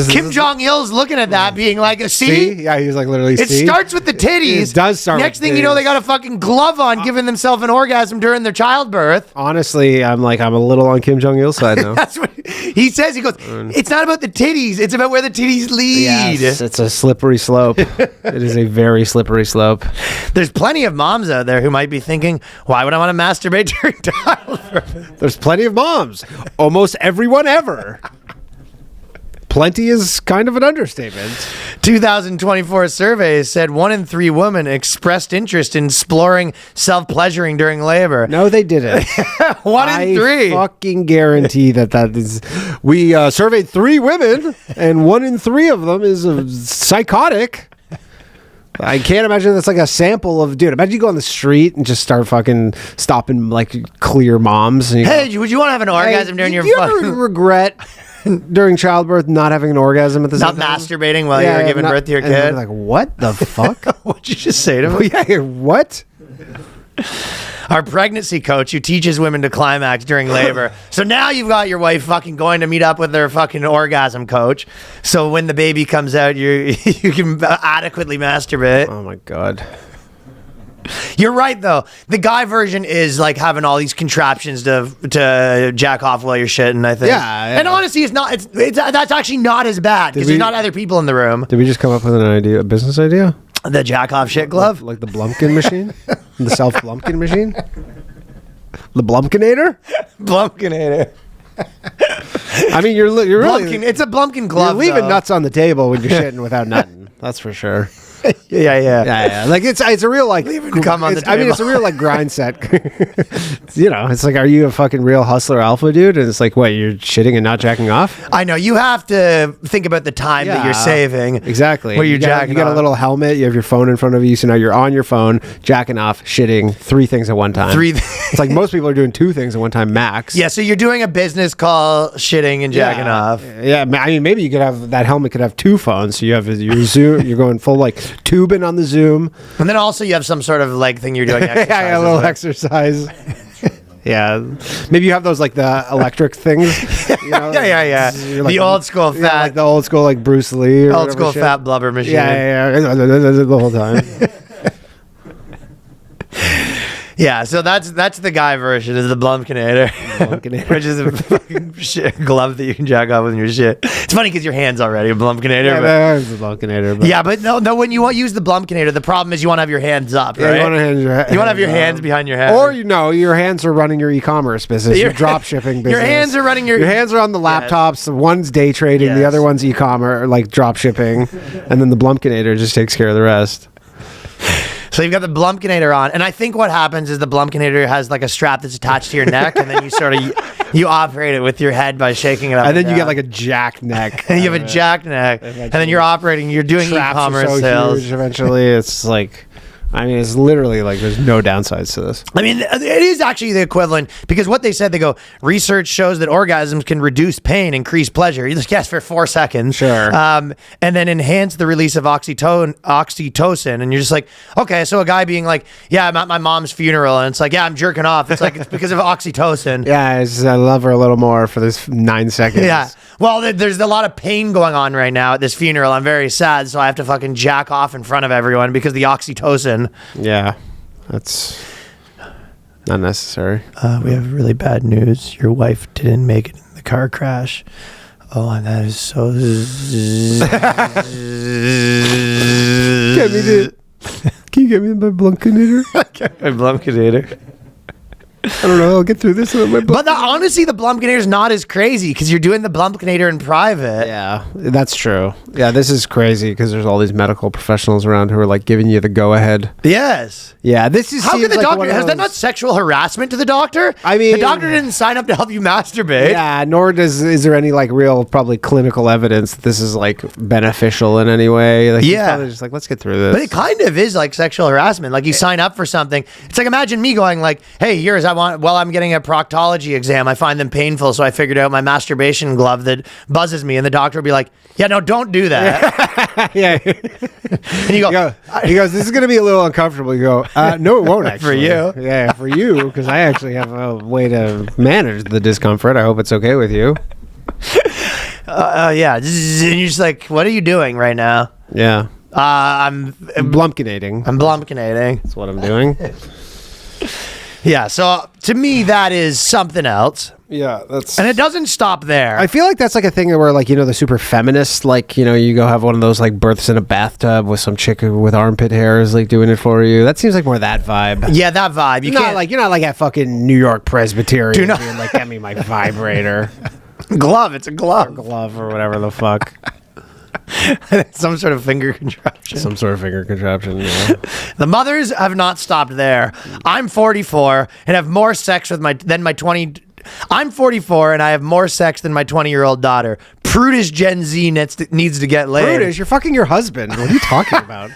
Kim Jong Il's looking at that, being like, "See, yeah." He's like, literally. It starts with the titties. It does start. Next thing you know, they got a fucking glove on, giving themselves an orgasm during their childbirth. Honestly, I'm a little on Kim Jong Il's side now. That's what he says. He goes, "It's not about the titties; it's about where the titties lead." Yes, it's a slippery slope. It is a very slippery slope. There's plenty of moms out there who might be thinking, "Why would I want to masturbate during childbirth?" There's plenty of moms. Almost everyone ever. Plenty is kind of an understatement. 2024 survey said 1 in 3 women expressed interest in exploring self-pleasuring during labor. No, they didn't. 1 in 3. I fucking guarantee that is. We surveyed 3 women, and 1 in 3 of them is psychotic. I can't imagine that's like a sample of, dude. Imagine you go on the street and just start fucking stopping like clear moms. And hey, would you want to have an orgasm during your? Do you ever regret during childbirth not having an orgasm at the same time? Not masturbating while you were giving birth to your kid? Like, what the fuck? What'd you just say to me? Yeah, what? Our pregnancy coach who teaches women to climax during labor. So now you've got your wife fucking going to meet up with their fucking orgasm coach. So when the baby comes out, you can adequately masturbate. Oh my God. You're right though. The guy version is like having all these contraptions to jack off while you're shitting, I think. Yeah. And honestly, that's actually not as bad because there's not other people in the room. Did we just come up with a business idea? The jack off shit glove? Like the Blumpkin machine? The self-Blumpkin machine? The Blumpkinator? Blumpkinator. I mean, you're really... It's a Blumpkin glove. You're leaving though. nuts on the table when you're shitting without nutting. That's for sure. Yeah. Like it's a real like cum on the I mean, it's a real like grind set. It's like, are you a fucking real hustler alpha dude? And it's like, what, you're shitting and not jacking off? I know you have to think about the time that you're saving. Exactly. Where you're jacking. You got a little helmet. You have your phone in front of you, so now you're on your phone, jacking off, shitting, 3 things at one time. It's like most people are doing 2 things at one time max. Yeah. So you're doing a business call, shitting and jacking off. Yeah. I mean, maybe you could have that helmet could have 2 phones. So you have your Zoom. You're going full like tubing on the Zoom, and then also you have some sort of leg thing you're doing. Yeah, a little exercise. Yeah, maybe you have those like the electric things. You know, yeah. Like, the old school fat, like the old school like Bruce Lee, or old school shit. fat blubber machine. Yeah, the whole time. Yeah, so that's the guy version is the Blumpkinator, which is a fucking shit glove that you can jack off with your shit. It's funny because your hand's already a Blumpkinator. Yeah, but, there's the Blumpkinator. yeah, but no, when you want to use the Blumpkinator, the problem is you want to have your hands up, right? You want to have your hands behind your head. Or your hands are running your e-commerce business, your drop shipping business. Your hands are running your hands are on the laptops. The one's day trading, the other one's e-commerce, like drop shipping, and then the Blumpkinator just takes care of the rest. So you've got the Blumpkinator on, and I think what happens is the Blumpkinator has like a strap that's attached to your neck, and then you sort of you operate it with your head by shaking it up. And then you down. get like a jacked neck. And you have a jacked neck, and then you're operating. You're doing e-commerce sales. Huge, eventually, it's like. I mean, it's literally like there's no downsides to this. I mean, it is actually the equivalent because what they said, they go, research shows that orgasms can reduce pain, increase pleasure. You just guess for 4 seconds. Sure. And then enhance the release of oxytocin. And you're just like, okay, so a guy being like, yeah, I'm at my mom's funeral. And it's like, yeah, I'm jerking off. It's like, it's because of oxytocin. Yeah, I love her a little more for this 9 seconds. Yeah. Well, there's a lot of pain going on right now at this funeral. I'm very sad, so I have to fucking jack off in front of everyone because the oxytocin. Yeah, that's not necessary. We have really bad news. Your wife didn't make it in the car crash. Oh, and that is so... Can you get me my Blumpkinator? My Blumpkinator. I don't know. I'll get through this with my But honestly, the Blumpkinator is not as crazy because you're doing the Blumpkinator in private. Yeah, that's true. Yeah, this is crazy because there's all these medical professionals around who are like giving you the go ahead. Yes. Yeah, this is. How can the doctor? Has that not sexual harassment to the doctor? I mean, the doctor didn't sign up to help you masturbate. Yeah, nor is there any like real probably clinical evidence that this is like beneficial in any way. Like, he's probably just like, let's get through this. But it kind of is like sexual harassment. Like you sign up for something. It's like imagine me going like, "Hey, here's I'm getting a proctology exam. I find them painful, so I figured out my masturbation glove that buzzes me." And the doctor would be like, "Yeah, no, don't do that." Yeah. And you go, he goes, "This is going to be a little uncomfortable." You go, "No, it won't actually." For you. Yeah, for you, because I actually have a way to manage the discomfort. I hope it's okay with you. Yeah. And you're just like, "What are you doing right now?" Yeah. I'm Blumpkinating. I'm Blumpkinating. That's what I'm doing. Yeah, so to me, that is something else. Yeah, that's... And it doesn't stop there. I feel like that's like a thing where, like, the super feminist, like, you go have one of those, like, births in a bathtub with some chick with armpit hairs, like, doing it for you. That seems like more that vibe. Yeah, that vibe. You're not like at fucking New York Presbyterian Do not- being like, get me my vibrator. Glove, it's a glove. Or glove or whatever the fuck. Some sort of finger contraption. Some sort of finger contraption, yeah. The mothers have not stopped there. I'm 44 and have more sex with than my 20... I'm 44 and I have more sex than my 20-year-old daughter. Prudish Gen Z needs to get laid. Prudish? You're fucking your husband. What are you talking about?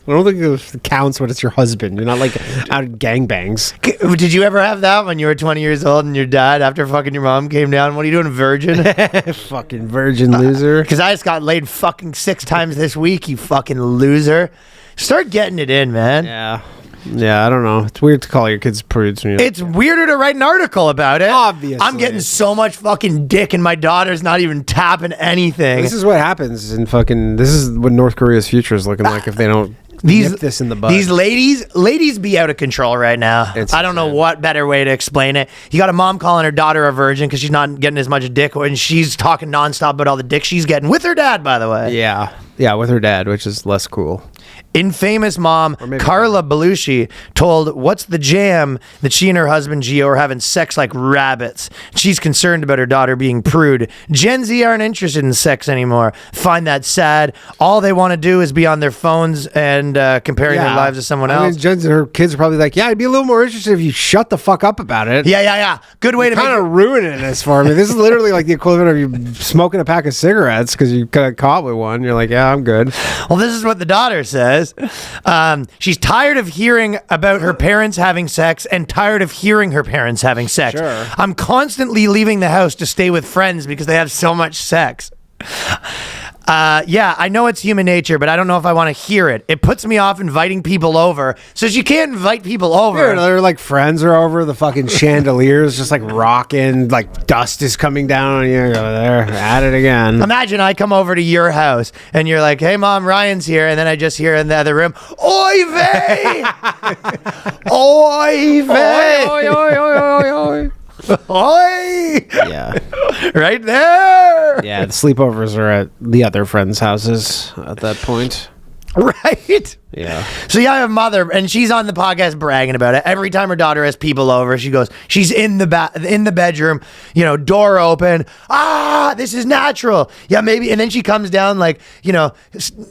I don't think it counts when it's your husband. You're not like out of gangbangs. Did you ever have that when you were 20 years old and your dad, after fucking your mom, came down? What are you doing, virgin? Fucking virgin loser. Because I just got laid fucking 6 times this week, you fucking loser. Start getting it in, man. Yeah. Yeah, I don't know. It's weird to call your kids prudes. When It's weirder to write an article about it. Obviously. I'm getting so much fucking dick and my daughter's not even tapping anything. This is what happens in fucking. This is what North Korea's future is looking like if they don't nip this in the bud. These ladies be out of control right now. I don't know what better way to explain it. You got a mom calling her daughter a virgin because she's not getting as much dick, and she's talking nonstop about all the dick she's getting with her dad, by the way. Yeah, with her dad, which is less cool. Infamous mom Carla Belushi told What's the Jam that she and her husband Gio are having sex like rabbits. She's concerned about her daughter being prude. Gen Z aren't interested in sex anymore. Find that sad. All they want to do is be on their phones and comparing their lives to someone else. I mean, her kids are probably like, yeah, I'd be a little more interested if you shut the fuck up about it. Yeah. Good way to kind of ruining this for me. This is literally like the equivalent of you smoking a pack of cigarettes because you got caught with one. You're like, yeah, I'm good. Well, this is what the daughter says. She's tired of hearing about her parents having sex and tired of hearing her parents having sex. Sure. I'm constantly leaving the house to stay with friends because they have so much sex. Yeah, I know it's human nature, but I don't know if I want to hear it. It puts me off inviting people over. So you can't invite people over. Dude, they're like friends are over. The fucking chandeliers just like rocking. Like dust is coming down on you. Go there, at it again. Imagine I come over to your house and you're like, "Hey, Mom, Ryan's here," and then I just hear in the other room, "Oy vey, oy vey, Oi, oi, oi, oi, oi. oy." Yeah. Right there. Yeah, the sleepovers are at the other friends' houses at that point. Right. Yeah. So yeah, I have a mother, and she's on the podcast bragging about it. Every time her daughter has people over, she goes, she's in the bedroom, door open. This is natural. Yeah, maybe. And then she comes down, like,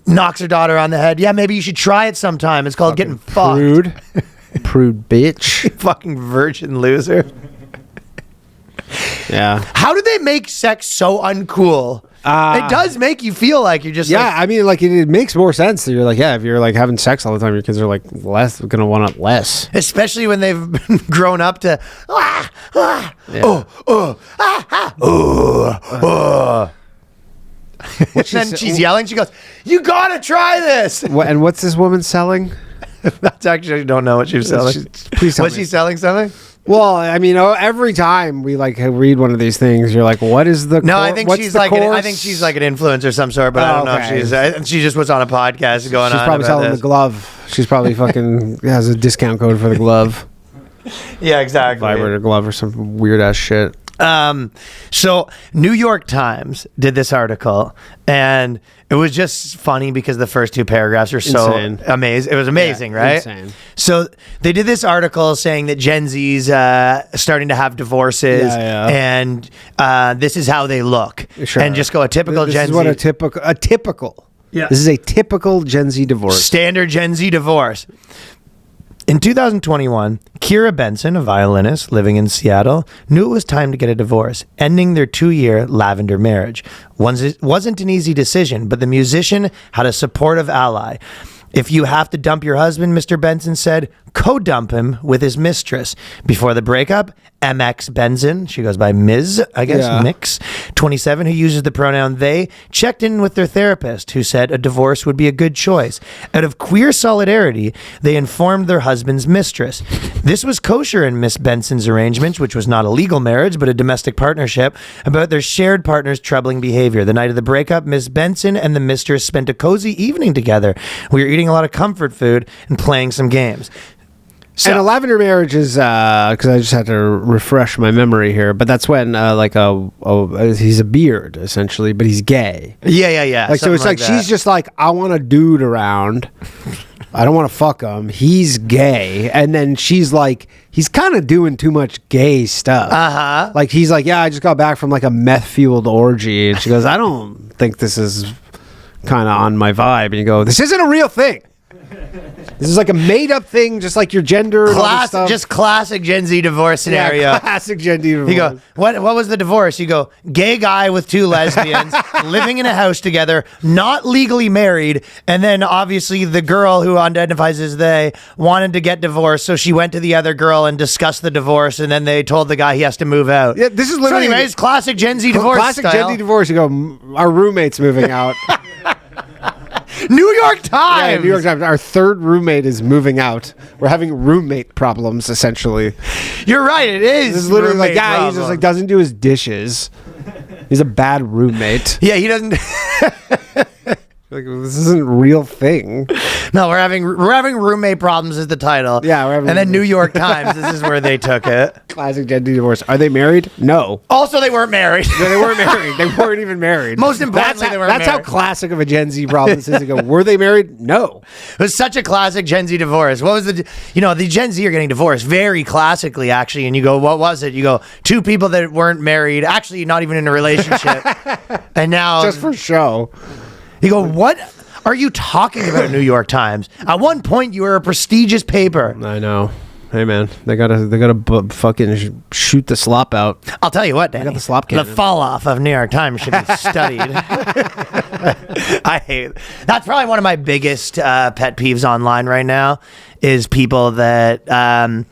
knocks her daughter on the head. Yeah, maybe you should try it sometime. It's called getting Prude. Prude bitch. Fucking virgin loser. Yeah. How do they make sex so uncool? It does make you feel like you're just I mean, like it makes more sense that you're like, if you're like having sex all the time, your kids are like gonna want it less. Especially when they've grown up to And then she's yelling. She goes, "You gotta try this." And what's this woman selling? That's actually, I don't know what she was selling. Please tell Was me. she selling something? Well, I mean, every time we like read one of these things, you're like, "What is the?" No, I think she's like I think she's like an influencer of some sort, but I don't know if she just was on a podcast going on. She's probably selling the glove. She's probably fucking has a discount code for the glove. Yeah, exactly. Vibrator glove or some weird ass shit. So New York Times did this article, and it was just funny because the first two paragraphs are so amazing. It was amazing, right? Insane. So they did this article saying that Gen Z's starting to have divorces, and this is how they look, and just go a typical this Gen is Z. what a typical. Yeah. This is a typical Gen Z divorce. Standard Gen Z divorce. In 2021, Kira Benson, a violinist living in Seattle, knew it was time to get a divorce, ending their 2-year lavender marriage. Wasn't an easy decision, but the musician had a supportive ally. If you have to dump your husband, Mr. Benson said, co-dump him with his mistress. Before the breakup, MX Benson, she goes by Ms., I guess, Mix, 27, who uses the pronoun they, checked in with their therapist, who said a divorce would be a good choice. Out of queer solidarity, they informed their husband's mistress. This was kosher in Miss Benson's arrangements, which was not a legal marriage, but a domestic partnership, about their shared partner's troubling behavior. The night of the breakup, Miss Benson and the mistress spent a cozy evening together. We were eating a lot of comfort food and playing some games. So, and a lavender marriage is because I just had to refresh my memory here, but that's when he's a beard essentially, but he's gay. Yeah. Like so, it's like she's just like, I want a dude around. I don't want to fuck him. He's gay, and then she's like, he's kind of doing too much gay stuff. Like he's like, yeah, I just got back from like a meth fueled orgy, and she goes, I don't think this is kind of on my vibe. And you go, this isn't a real thing. This is like a made-up thing, just like your gender and all this stuff. Just classic Gen Z divorce scenario. Yeah, classic Gen Z divorce. You go, what was the divorce? You go, gay guy with 2 lesbians living in a house together, not legally married, and then obviously the girl who identifies as they wanted to get divorced, so she went to the other girl and discussed the divorce, and then they told the guy he has to move out. Yeah, this is literally... So anyways, classic Gen Z divorce Classic style. Gen Z divorce. You go, our roommate's moving out. New York Times. Yeah, New York Times. Our third roommate is moving out. We're having roommate problems, essentially. You're right. It is. This is literally like, roommate yeah, he problem. just like doesn't do his dishes. He's a bad roommate. Yeah, he doesn't. Like, this isn't a real thing. No, we're having roommate problems is the title. Yeah, we're having. And then New York Times. This is where they took it. Classic Gen Z divorce. Are they married? No. Also, they weren't married. No, they weren't married. They weren't even married. Most importantly, they weren't That's married. how classic of a Gen Z problem this is. To go, were they married? No. It was such a classic Gen Z divorce. What was the Gen Z are getting divorced very classically, actually. And you go, what was it? You go, two people that weren't married, actually not even in a relationship. And now. Just for show. You go, what are you talking about, New York Times? At one point, you were a prestigious paper. I know. Hey man, they gotta fucking shoot the slop out. I'll tell you what, Danny. got the slop The cannon. fall off of New York Times should be studied. I hate. That's probably one of my biggest pet peeves online right now is people that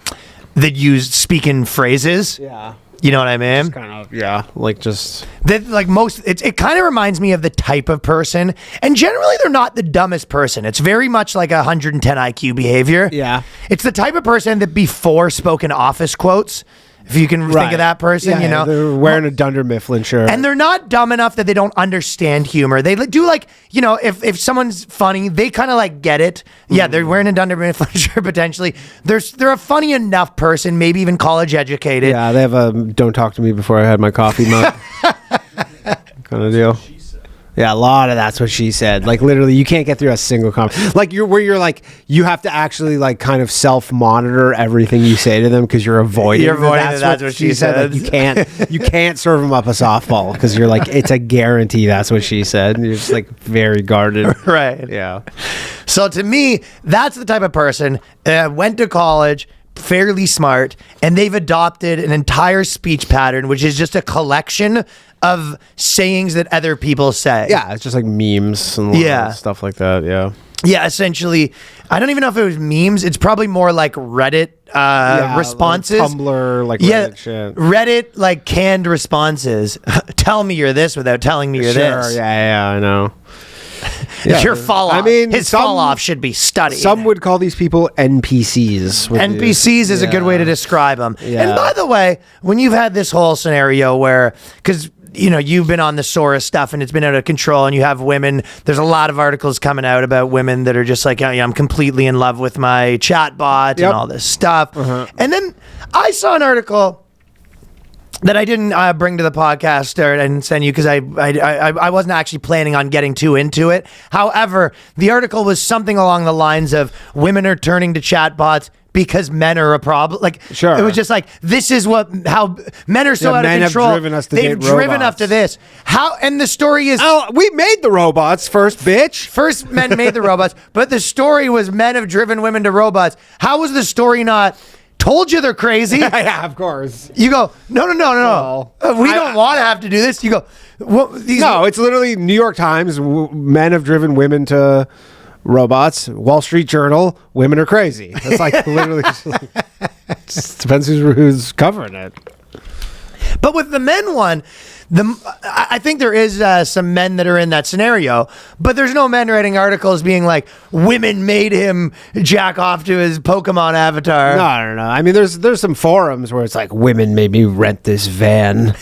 use speaking phrases. Yeah. You know what I mean? Kind of, yeah. Like just. That like it kind of reminds me of the type of person, and generally they're not the dumbest person. It's very much like 110 IQ behavior. Yeah. It's the type of person that before spoken office quotes, if you can think of that person, Yeah, you know. they're wearing a Dunder Mifflin shirt. And they're not dumb enough that they don't understand humor. They do like, you know, if someone's funny, they kind of like get it. Yeah, they're wearing a Dunder Mifflin shirt potentially. They're a funny enough person, maybe even college educated. Yeah, they have a "Don't talk to me before I had my coffee" mug kind of deal. Yeah, a lot of that's what she said. Like literally, you can't get through a single conversation. Like you're like you have to actually like kind of self-monitor everything you say to them because you're avoiding. You're avoiding that's what she said. Like, you can't serve them up a softball because you're like it's a guarantee that's what she said. And you're just like very guarded. Right. Yeah. So to me, that's the type of person went to college, fairly smart, and they've adopted an entire speech pattern, which is just a collection of sayings that other people say. Yeah, it's just like memes and stuff like that. Yeah. Yeah, essentially, I don't even know if it was memes. It's probably more like Reddit responses. Like Tumblr, like Reddit shit. Reddit, like canned responses. Tell me you're this without telling me you're this. Yeah, I know. Your fall off. I mean, his fall off should be studied. Some would call these people NPCs. NPCs is a good way to describe them. Yeah. And by the way, when you've had this whole scenario where, because you know, you've been on the Sora stuff and it's been out of control and you have women, there's a lot of articles coming out about women that are just like, I'm completely in love with my chatbot and all this stuff. And then I saw an article that I didn't bring to the podcast or and send you because I wasn't actually planning on getting too into it. However, the article was something along the lines of women are turning to chatbots because men are a problem. Like, Sure. It was just like, this is how men are so out of men have control. driven us to They've date driven robots. up to this. And the story is, Oh, we made the robots first, bitch. first men made the robots, but the story was men have driven women to robots. How was the story not, told you they're crazy? Yeah, of course. You go, no. Well, We don't want to have to do this. You go, No, it's literally New York Times. Men have driven women to robots. Wall Street Journal. Women are crazy. It's like literally. Just depends who's covering it. But with the men one, I think there is some men that are in that scenario, but there's no men writing articles being like, women made him jack off to his Pokemon avatar. No. I mean, there's some forums where it's like, women made me rent this van,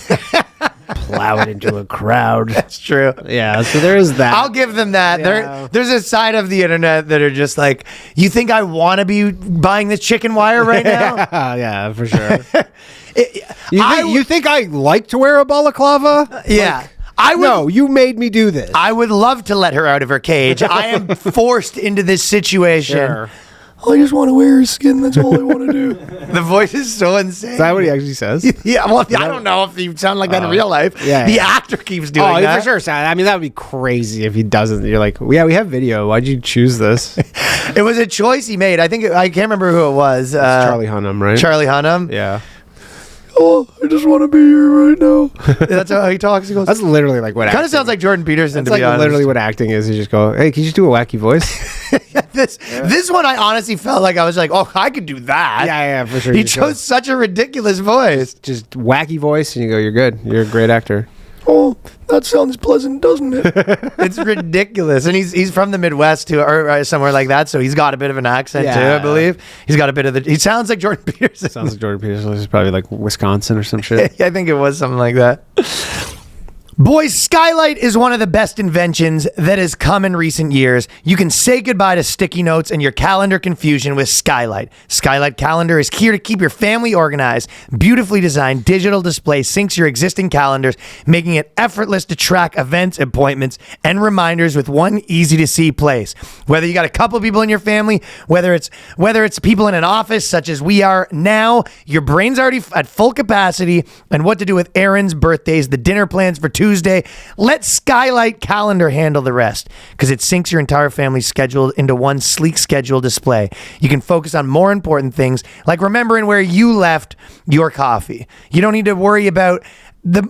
plow it into a crowd. That's true. Yeah, so there is that. I'll give them that. Yeah. There's a side of the internet that are just like, you think I want to be buying this chicken wire right now? Yeah, for sure. You think I like to wear a balaclava? Yeah. I would, No, you made me do this. I would love to let her out of her cage. I am forced into this situation. Sure. I just want to wear her skin. That's all I want to do. The voice is so insane. Is that what he actually says? Yeah, well, I don't know if you sound like that in real life. yeah, The yeah. actor keeps doing Oh, that. for sure. Sam. I mean, that would be crazy if he doesn't. You're like, yeah, we have video. Why'd you choose this? It was a choice he made. I can't remember who it was. Charlie Hunnam, right? Charlie Hunnam. Yeah. Oh, I just want to be here right now. That's how he talks. He goes. That's literally like what Kind of sounds like Jordan Peterson, That's to like be honest. literally what acting is. You just go, hey, can you just do a wacky voice? This one, I honestly felt like I was like, oh, I could do that. Yeah, for sure. He You chose such a ridiculous voice. just wacky voice, and you go, you're good. You're a great actor. Oh, that sounds pleasant, doesn't it? It's ridiculous. And he's from the Midwest too, or somewhere like that. So he's got a bit of an accent too, I believe. He's got a bit of he sounds like Jordan Peterson. Sounds like Jordan Peterson. He's probably like Wisconsin or some shit. I think it was something like that. Boys, Skylight is one of the best inventions that has come in recent years. You can say goodbye to sticky notes and your calendar confusion with Skylight. Skylight Calendar is here to keep your family organized. Beautifully designed digital display syncs your existing calendars, making it effortless to track events, appointments, and reminders with one easy-to-see place. Whether you got a couple people in your family, whether it's people in an office such as we are now, your brain's already at full capacity, and what to do with errands, birthdays, the dinner plans for Tuesday. Let Skylight Calendar handle the rest because it syncs your entire family's schedule into one sleek schedule display. You can focus on more important things like remembering where you left your coffee. You don't need to worry about by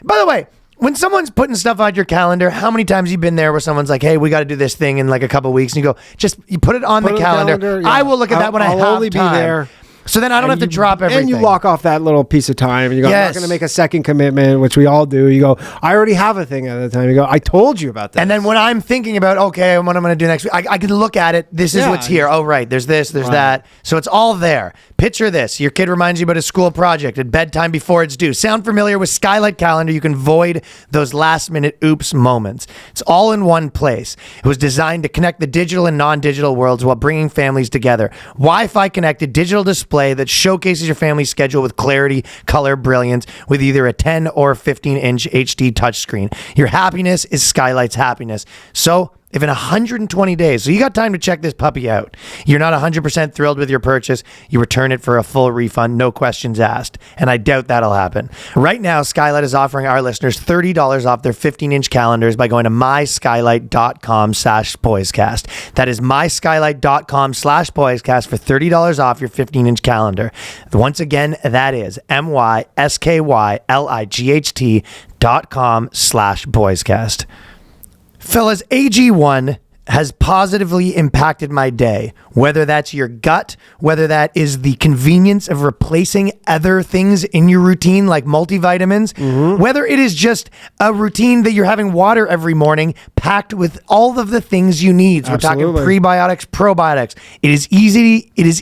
the way, when someone's putting stuff on your calendar, how many times have you been there where someone's like, hey, we got to do this thing in like a couple weeks, and you go, you put it on the calendar. Yeah. I will look at that when I have only time. Be there. So then I don't have to drop everything. And you lock off that little piece of time. And you go, I'm not going to make a second commitment, which we all do. You go, I already have a thing at the time. You go, I told you about that. And then when I'm thinking about, okay, what I'm going to do next week, I can look at it. This is what's here. Oh, right. There's this, there's that. So it's all there. Picture this. Your kid reminds you about a school project at bedtime before it's due. Sound familiar with Skylight Calendar? You can void those last-minute oops moments. It's all in one place. It was designed to connect the digital and non-digital worlds while bringing families together. Wi-Fi connected digital display that showcases your family's schedule with clarity, color, brilliance, with either a 10 or 15-inch HD touchscreen. Your happiness is Skylight's happiness. So if in 120 days, so you got time to check this puppy out, you're not 100% thrilled with your purchase, you return it for a full refund, no questions asked. And I doubt that'll happen. Right now, Skylight is offering our listeners $30 off their 15-inch calendars by going to myskylight.com/boyscast. That is myskylight.com/boyscast for $30 off your 15-inch calendar. Once again, that is myskylight.com/boyscast. Fellas, AG1 has positively impacted my day, whether that's your gut, whether that is the convenience of replacing other things in your routine like multivitamins, whether it is just a routine that you're having water every morning packed with all of the things you need. So we're talking prebiotics, probiotics. It is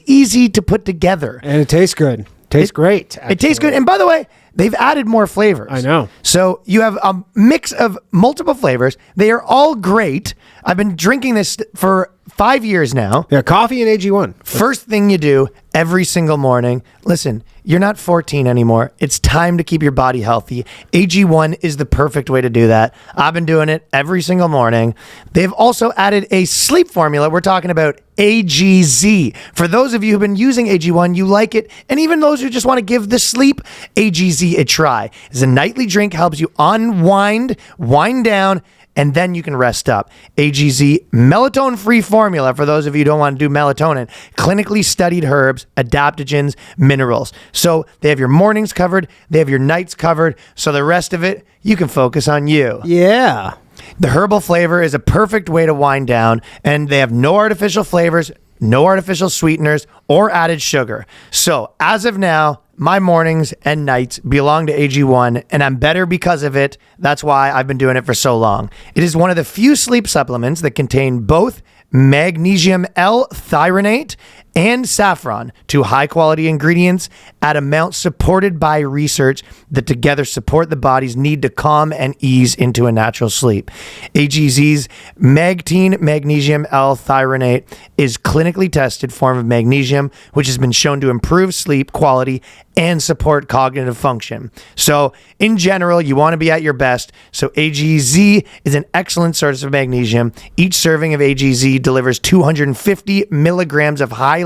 easy to put together. And it tastes good. Tastes great. Actually. It tastes good. And by the way, they've added more flavors. I know. So you have a mix of multiple flavors. They are all great. I've been drinking this for 5 years now. Yeah, coffee and AG1. First thing you do every single morning. Listen, you're not 14 anymore. It's time to keep your body healthy. AG1 is the perfect way to do that. I've been doing it every single morning. They've also added a sleep formula. We're talking about AGZ. For those of you who've been using AG1, you like it. And even those who just want to give the sleep AGZ a try. It's a nightly drink, helps you unwind, wind down, and then you can rest up. AGZ, melatonin-free formula for those of you who don't want to do melatonin. Clinically studied herbs, adaptogens, minerals. So they have your mornings covered, they have your nights covered, so the rest of it, you can focus on you. Yeah. The herbal flavor is a perfect way to wind down, and they have no artificial flavors, no artificial sweeteners, or added sugar. So as of now, my mornings and nights belong to AG1, and I'm better because of it. That's why I've been doing it for so long. It is one of the few sleep supplements that contain both magnesium L-threonate and saffron, two high-quality ingredients at amounts supported by research that together support the body's need to calm and ease into a natural sleep. AGZ's Magtine Magnesium L-threonate is clinically tested form of magnesium, which has been shown to improve sleep quality and support cognitive function. So in general, you want to be at your best. So AGZ is an excellent source of magnesium. Each serving of AGZ delivers 250 milligrams of highly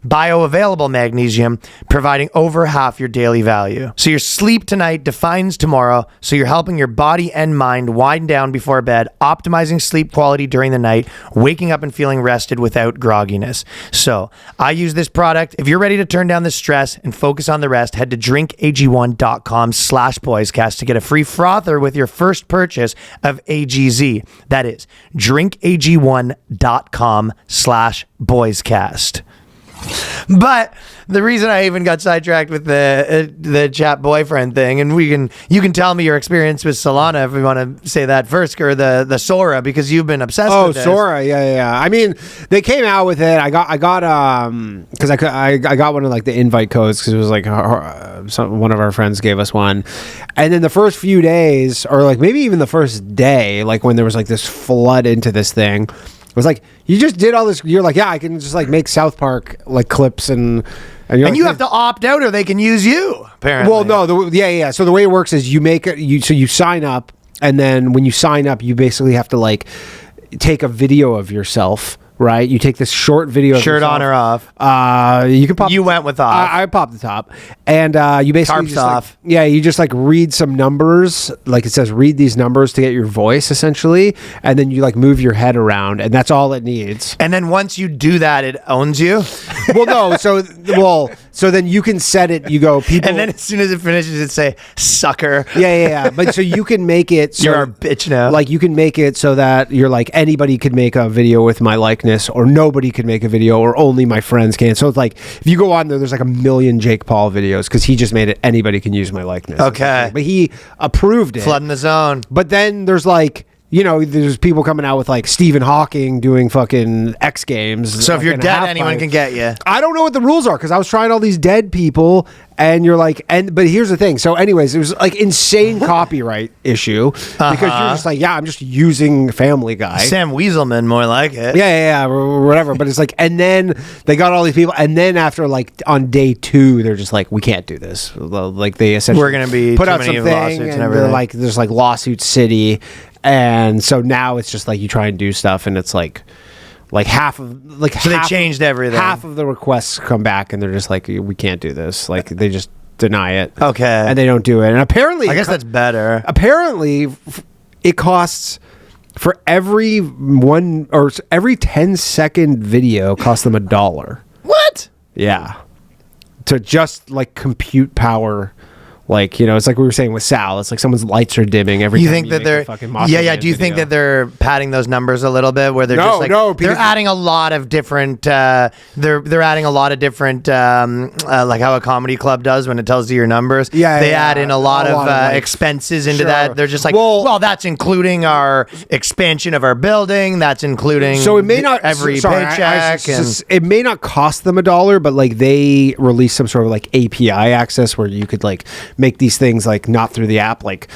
bioavailable magnesium, providing over half your daily value. So your sleep tonight defines tomorrow. So you're helping your body and mind wind down before bed, optimizing sleep quality during the night, waking up and feeling rested without grogginess. So I use this product. If you're ready to turn down the stress and focus on the rest, head to drinkag1.com/boyscast to get a free frother with your first purchase of AGZ. That is drinkag1.com/boyscast. But the reason I even got sidetracked with the chat boyfriend thing, and you can tell me your experience with Solana if we want to say that first, or the Sora, because you've been obsessed with this. Sora, yeah. I mean, they came out with it. I got because I got one of like the invite codes because it was like one of our friends gave us one, and then the first few days, or like maybe even the first day, like when there was like this flood into this thing. It was like, you just did all this. You're like, yeah, I can just like make South Park like clips and you're like, you have to opt out or they can use you, apparently. Well, no, yeah. So the way it works is you sign up, and then when you sign up, you basically have to like take a video of yourself. Right, you take this short video. Shirt on or off? You can pop. You went with off. I popped the top, and you basically Tarps just off. You just like read some numbers. Like it says, read these numbers to get your voice, essentially, and then you like move your head around, and that's all it needs. And then once you do that, it owns you. Well, no, so then you can set it. You go people, And then as soon as it finishes, it say sucker. yeah. But so you can make it. So, You're our bitch now. Like you can make it so that you're like anybody could make a video with my likeness, or nobody could make a video, or only my friends can. So it's like if you go on there's like 1 million Jake Paul videos because he just made it. Anybody can use my likeness. Okay, but he approved it. Flooding the zone. But then there's like. There's people coming out with like Stephen Hawking doing fucking X Games. So if you're fucking dead, half anyone pipe. can get you. I don't know what the rules are because I was trying all these dead people, and you're like, but here's the thing. So, anyways, it was like insane copyright issue because you're just like, yeah, I'm just using Family Guy. Sam Weaselman, more like it. Yeah, or whatever. But it's like, and then they got all these people, and then after like on day 2, they're just like, we can't do this. Like they essentially We're gonna be put too out many something, lawsuits and and everything. they're like, there's like lawsuit city. And so now it's just like you try and do stuff, and it's like half of like So they changed everything. Half of the requests come back, and they're just like, we can't do this. Like they just deny it. Okay. And they don't do it. And apparently, I guess that's better. Apparently, it costs for every 10-second video costs them $1. What? Yeah. To just like compute power. Like, it's like we were saying with Sal. It's like someone's lights are dimming every You time think that make they're a fucking Macho Man Do you think video. that they're padding those numbers a little bit where they're just like No, they're because- adding a lot of different they're adding a lot of different like how a comedy club does when it tells you your numbers. Yeah, they yeah, add in a lot of like, expenses into sure. that. They're just like, Well- well, that's including our expansion of our building. That's including So it may not every sorry, paycheck. it may not cost them $1, but like they release some sort of like API access where you could like make these things like not through the app, like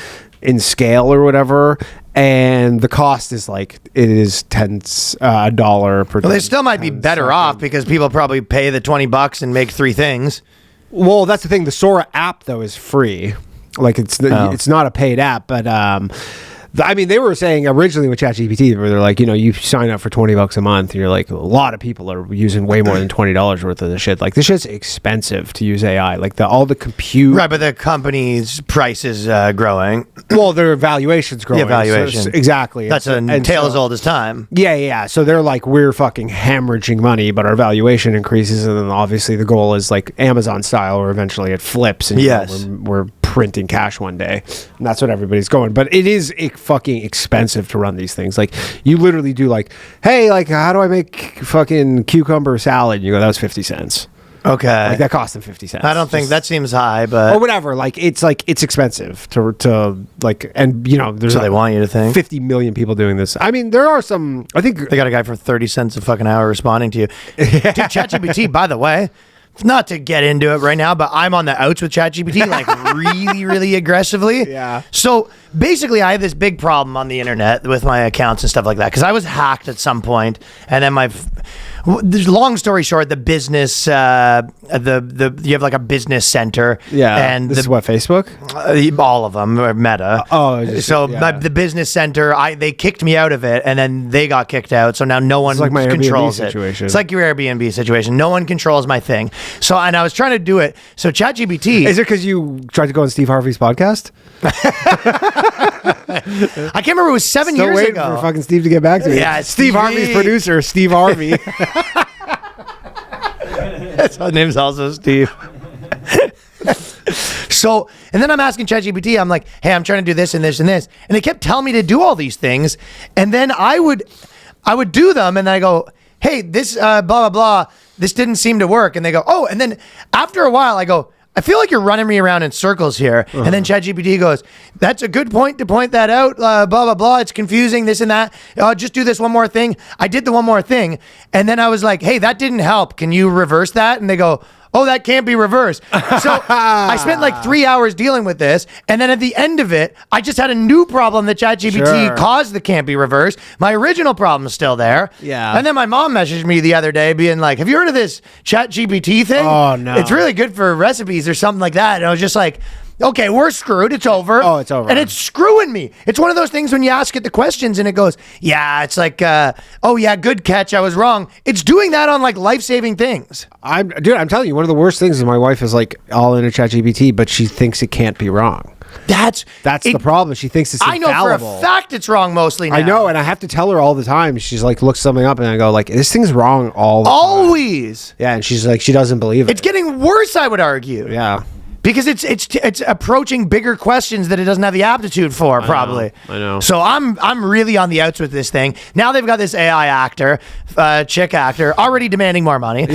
in scale or whatever. And the cost is like it is $1 per. Well, they still might be better off because people probably pay the $20 and make 3 things. Well, that's the thing. The Sora app though is free. Like it's not a paid app, but I mean, they were saying originally with ChatGPT, where they're like, you sign up for $20 a month, and you're like, a lot of people are using way more than $20 worth of this shit. Like, this shit's expensive to use AI. Like, all the compute. Right, but the company's price is growing. Well, their valuation's growing. The valuation. So exactly. That's a tale as old as time. Yeah. So they're like, we're fucking hemorrhaging money, but our valuation increases, and then obviously the goal is like Amazon style, where eventually it flips, and Yes. we're printing cash one day, and that's what everybody's going. But it is fucking expensive to run these things. Like you literally do like, hey, like how do I make fucking cucumber salad? And you go, that was 50 cents. Okay. Like that cost them 50 cents. I don't think that seems high, but or whatever. Like it's expensive to like, and there's so they want you to think. 50 million people doing this. I mean, there are some. I think They got a guy for 30 cents a fucking hour responding to you. Dude, ChatGPT, by the way, not to get into it right now, but I'm on the outs with ChatGPT, like really, really aggressively. Yeah. So basically, I have this big problem on the internet with my accounts and stuff like that because I was hacked at some point, and then long story short, the business, you have like a business center. Yeah. And this is what, Facebook? all of them are Meta. The business center, they kicked me out of it, and then they got kicked out. So now no one like my Airbnb controls situation. it. It's like your Airbnb situation. No one controls my thing. So, and I was trying to do it. So ChatGPT. Is it because you tried to go on Steve Harvey's podcast? I can't remember. It was 7 Still years waiting ago. for fucking Steve to get back to me. Yeah, Steve Stevie. Harvey's producer, Steve Harvey. His name's also Steve. So, and then I'm asking ChatGPT, I'm like, hey, I'm trying to do this and this and this. And it kept telling me to do all these things. And then I would do them, and then I go, hey, this blah, blah, blah. this didn't seem to work. And they go, oh, and then after a while I go, I feel like you're running me around in circles here. And then ChatGPT goes, that's a good point to point that out. Blah, blah, blah. It's confusing, this and that. Just do this one more thing. I did the one more thing. And then I was like, hey, that didn't help. Can you reverse that? And they go, oh, that can't be reversed. So I spent like 3 hours dealing with this. And then at the end of it, I just had a new problem that ChatGPT caused that can't be reversed. My original problem is still there. Yeah. And then my mom messaged me the other day being like, have you heard of this ChatGPT thing? Oh, no. It's really good for recipes or something like that. And I was just like, okay, we're screwed. It's over. Oh, it's over. And it's screwing me. It's one of those things when you ask it the questions and it goes, yeah, it's like, oh yeah, good catch. I was wrong. It's doing that on like life-saving things. I'm telling you, one of the worst things is my wife is like all into ChatGPT, but she thinks it can't be wrong. That's the problem. She thinks it's I know infallible. for a fact it's wrong mostly now. I know, and I have to tell her all the time. She's like, looks something up, and I go like, this thing's wrong all the time. Always. Yeah, and she's like, she doesn't believe it. It's getting worse, I would argue. Yeah. Because it's approaching bigger questions that it doesn't have the aptitude for, probably. I know. So I'm really on the outs with this thing. Now they've got this AI actor, chick actor, already demanding more money.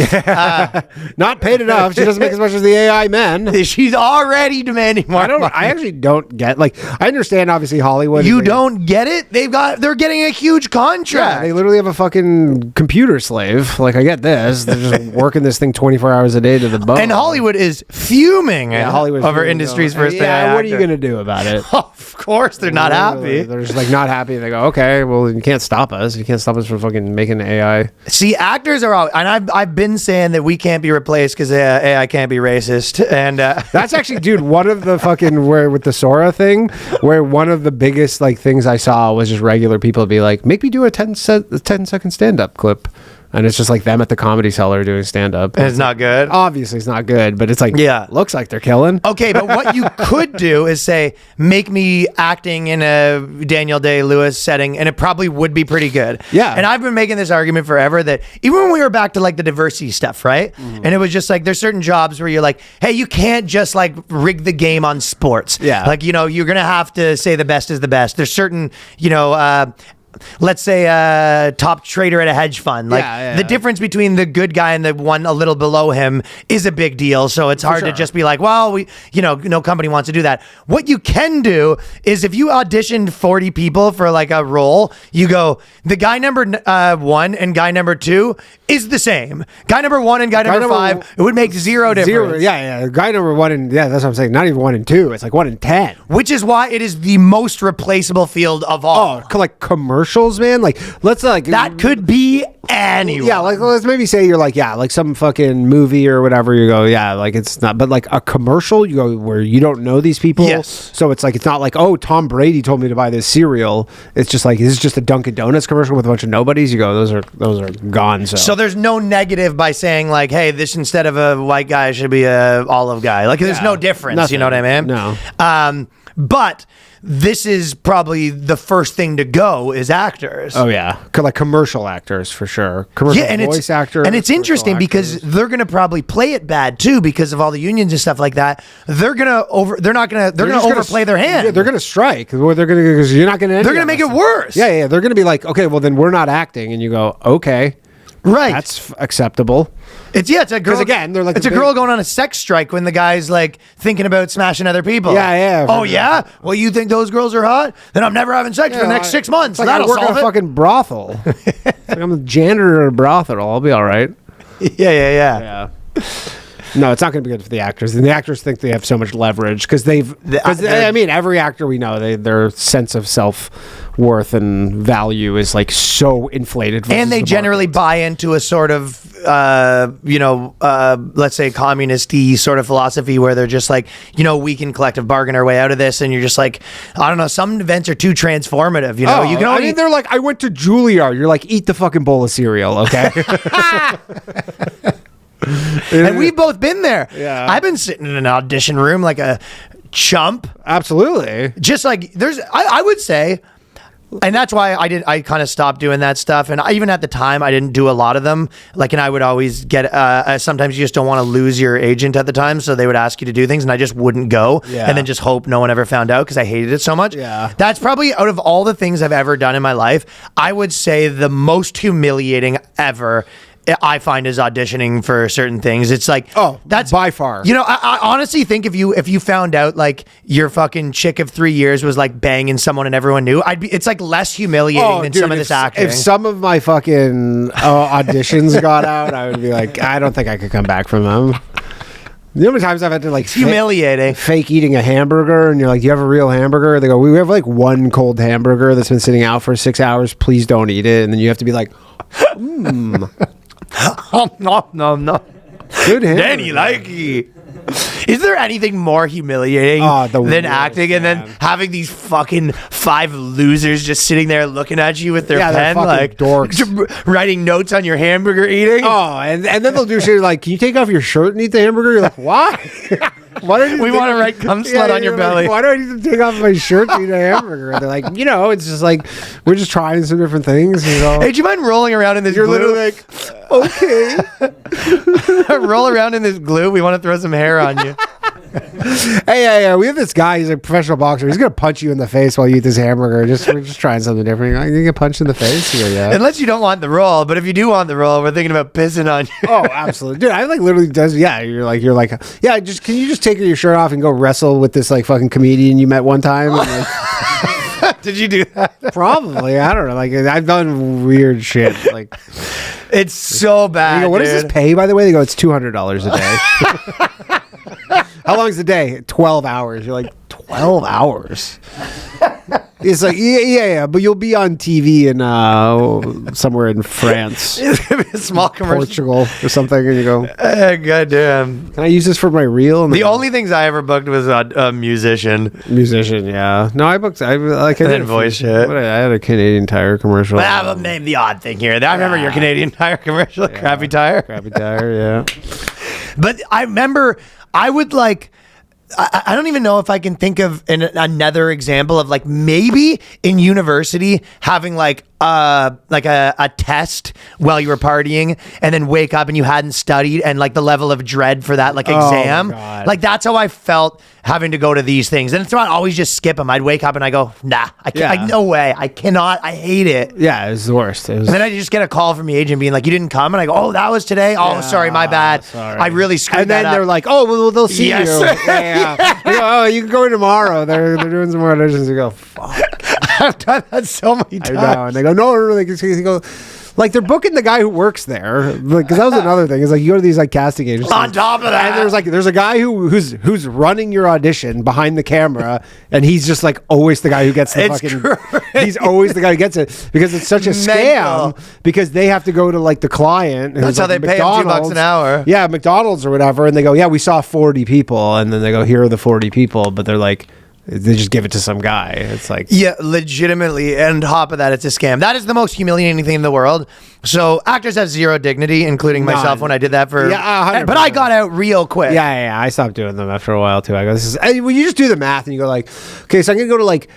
Not paid enough. She doesn't make as much as the AI men. She's already demanding more money. I actually don't get, like, I understand obviously Hollywood. You don't get it? They're getting a huge contract. Yeah, they literally have a fucking computer slave. Like, I get this. They're just working this thing 24 hours a day to the bone. And Hollywood is fuming. Hollywood over industry's first day. Yeah, what are you gonna do about it? Of course, they're not happy. They're just like not happy. They go, okay, well, you can't stop us. You can't stop us from fucking making AI. See, actors are all, and I've been saying that we can't be replaced because AI can't be racist. And that's actually, dude, one of the fucking where with the Sora thing, where one of the biggest like things I saw was just regular people be like, make me do a 10-second stand-up clip. And it's just like them at the Comedy Cellar doing stand-up. And it's not good? Obviously, it's not good, but it's like, yeah, looks like they're killing. Okay, but what you could do is say, make me acting in a Daniel Day-Lewis setting, and it probably would be pretty good. Yeah. And I've been making this argument forever that even when we were back to like the diversity stuff, right? And it was just like, there's certain jobs where you're like, hey, you can't just like rig the game on sports. Yeah. Like, you know, you're going to have to say the best is the best. There's certain, you know, let's say a top trader at a hedge fund. Like the difference between the good guy and the one a little below him is a big deal. So it's hard to just be like, well, no company wants to do that. What you can do is if you auditioned 40 people for like a role, you go, the guy number 1 and guy number 2 is the same. Guy number 1 and guy number 5, it would make zero difference. Yeah. Guy number 1 and that's what I'm saying. Not even 1 and 2. It's like 1 and 10. Which is why it is the most replaceable field of all. Oh, like commercials, man. Like let's like that could be anyone. Yeah, like let's maybe say you're like like some fucking movie or whatever. You go like it's not, but like a commercial, you go where you don't know these people. Yes. So it's like it's not like, oh, Tom Brady told me to buy this cereal. It's just like this is just a Dunkin' Donuts commercial with a bunch of nobodies. You go, those are gone. So there's no negative by saying like, hey, this instead of a white guy should be a olive guy. Like there's no difference. Nothing. You know what I mean? No. But this is probably the first thing to go is actors. Oh yeah, like commercial actors for sure. Commercial voice actors. And it's interesting because they're gonna probably play it bad too because of all the unions and stuff like that. They're gonna overplay their hand. Yeah, they're gonna strike. Or they're gonna because you're not gonna. They're gonna make it worse. Yeah. They're gonna be like, okay, well then we're not acting, and you go, okay. Right. That's acceptable. It's a girl. Again, they're like it's a girl going on a sex strike when the guy's like thinking about smashing other people. Yeah. Oh yeah. Well, you think those girls are hot? Then I'm never having sex for the next 6 months. Like That'll I work solve in a it. fucking brothel. It's like I'm a janitor at a brothel. I'll be all right. Yeah. No, it's not going to be good for the actors. And the actors think they have so much leverage because every actor we know, their sense of self-worth and value is like so inflated. And they generally buy into a sort of, let's say communist-y sort of philosophy where they're just like, we can collective bargain our way out of this. And you're just like, I don't know, some events are too transformative. You can only... they're like, I went to Juilliard. You're like, eat the fucking bowl of cereal, okay? And we've both been there. Yeah. I've been sitting in an audition room like a chump. Absolutely. Just like I would say, and that's why I kind of stopped doing that stuff. And even at the time, I didn't do a lot of them. Like, and I would always get, sometimes you just don't want to lose your agent at the time. So they would ask you to do things and I just wouldn't go and then just hope no one ever found out because I hated it so much. Yeah. That's probably out of all the things I've ever done in my life, I would say the most humiliating ever I find is auditioning for certain things. It's like, that's by far. You know, I honestly think if you found out like your fucking chick of 3 years was like banging someone and everyone knew, it's like less humiliating than some of this acting. If some of my fucking auditions got out, I would be like, I don't think I could come back from them. You know how many times I've had to like humiliating fake eating a hamburger, and you're like, "You have a real hamburger?" They go, "We have like one cold hamburger that's been sitting out for 6 hours. Please don't eat it." And then you have to be like, no. Good hamburger. Danny likey. Is there anything more humiliating than acting and then having these fucking 5 losers just sitting there looking at you with their pen, like dorks, writing notes on your hamburger eating? And then they'll do shit like, "Can you take off your shirt and eat the hamburger?" You're like, "Why? Why do we want to write cum slut on your belly? Why do I need to take off my shirt to eat a hamburger?" And they're like, it's just like we're just trying some different things. Hey, do you mind rolling around in this glue? Literally like, okay. Roll around in this glue. We want to throw some hair on you. Hey, we have this guy. He's a professional boxer. He's gonna punch you in the face while you eat this hamburger. We're just trying something different. You're like, you get punched in the face? Yeah. Unless you don't want the roll, but if you do want the roll, we're thinking about pissing on you. Oh, absolutely, dude. I like literally does. Yeah, you're like, yeah. Just can you just take your shirt off and go wrestle with this like fucking comedian you met one time? And, like, did you do that? Probably. I don't know. Like I've done weird shit. Like it's so bad. You go, what does this pay? By the way, they go, it's $200 a day. How long is the day? 12 hours. You're like, 12 hours? It's like, yeah, but you'll be on TV in somewhere in France. It's going to be a small commercial. Portugal or something, and you go, goddamn. Can I use this for my reel? The only things I ever booked was a musician. Musician, yeah. No, I booked, I did voice shit. I had a Canadian Tire commercial. But I will name the odd thing here. I remember your Canadian Tire commercial, Crappy Tire. Crappy Tire, yeah. But I remember I would like, I don't even know if I can think of another example of like maybe in university having like a test while you were partying and then wake up and you hadn't studied and like the level of dread for that like exam. Like that's how I felt having to go to these things. And it's not always just skip them. I'd wake up and I go, nah, I can't, no way. I cannot. I hate it. Yeah, it was the worst. And then I just get a call from the agent being like, you didn't come? And I go, oh, that was today? Oh, sorry, my bad. Sorry. I really screwed that up. And then they're like, oh, well, they'll see you. Yeah. They go, oh, you can go in tomorrow. They're doing some more auditions. You go, fuck. I've done that so many times. I know. And they go, no. They go, like they're booking the guy who works there, because that was another thing. Is like you go to these like casting agencies. On top of that, and there's a guy who's running your audition behind the camera, and he's just like always the guy who gets the He's always the guy who gets it because it's such a scam. Because they have to go to like the client. That's how they pay him $2 an hour. Yeah, McDonald's or whatever, and they go, yeah, we saw 40 people, and then they go, here are the 40 people, but they're like, they just give it to some guy. It's like, yeah, legitimately. And on top of that, it's a scam. That is the most humiliating thing in the world. So actors have zero dignity, including myself when I did that for. Yeah, 100%. But I got out real quick. Yeah. I stopped doing them after a while too. I go, well, you just do the math and you go like, okay, so I'm gonna go to like,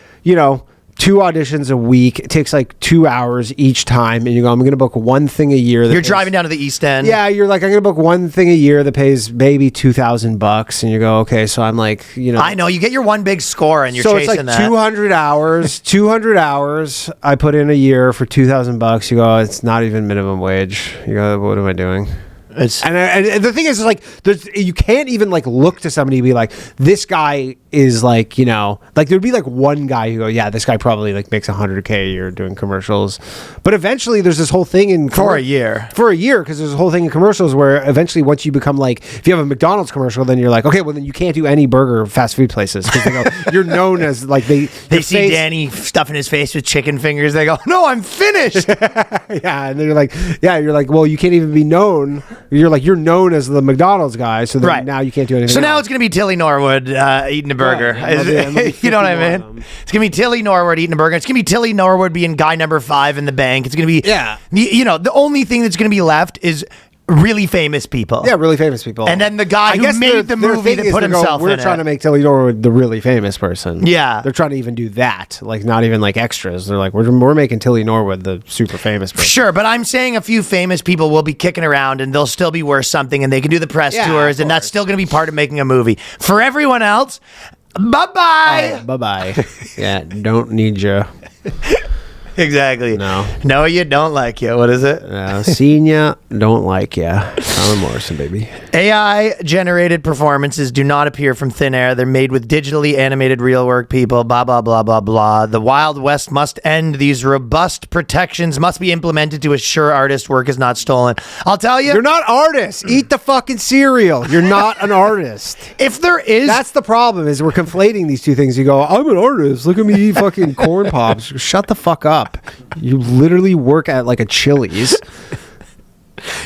2 auditions a week. It takes like 2 hours each time, and you go, I'm going to book one thing a year. You're driving down to the East End. Yeah, you're like, I'm going to book one thing a year that pays maybe $2,000, and you go, okay, so I'm like, I know you get your one big score, and you're so chasing it's like that. 200 hours. 200 hours I put in a year for $2,000. You go, it's not even minimum wage. You go, what am I doing? And the thing is like, you can't even like look to somebody and be like, this guy is like, like there'd be like one guy who go, yeah, this guy probably like makes $100K a year doing commercials. But eventually there's this whole thing for a year, because there's a whole thing in commercials where eventually once you become like, if you have a McDonald's commercial, then you're like, okay, well then you can't do any burger fast food places because they go, you're known as like they see Danny stuffing his face with chicken fingers. They go, no, I'm finished. Yeah, and they're like, you're like, well, you can't even be known. You're like, you're known as the McDonald's guy, so then now you can't do anything. So now it's going to be Tilly Norwood eating a burger. You know what I mean? It's going to be Tilly Norwood eating a burger. It's going to be Tilly Norwood being guy number 5 in the bank. It's going to be, the only thing that's going to be left is really famous people. Yeah, really famous people. And then the guy who made the movie that put himself in it. We're trying to make Tilly Norwood the really famous person. Yeah. They're trying to even do that. Like, not even like extras. They're like, we're making Tilly Norwood the super famous person. Sure, but I'm saying a few famous people will be kicking around and they'll still be worth something and they can do the press tours and that's still going to be part of making a movie. For everyone else, bye-bye. Bye-bye. Yeah, don't need you. Exactly. No. No, you don't like you. What is it? Seen ya, don't like ya. Alan Morrison, baby. AI generated performances do not appear from thin air. They're made with digitally animated real work people, blah, blah, blah, blah, blah. The Wild West must end. These robust protections must be implemented to assure artist work is not stolen. I'll tell you. You're not artists. Eat the fucking cereal. You're not an artist. If there is. That's the problem, is we're conflating these two things. You go, I'm an artist. Look at me eat fucking corn pops. Shut the fuck up. You literally work at like a Chili's.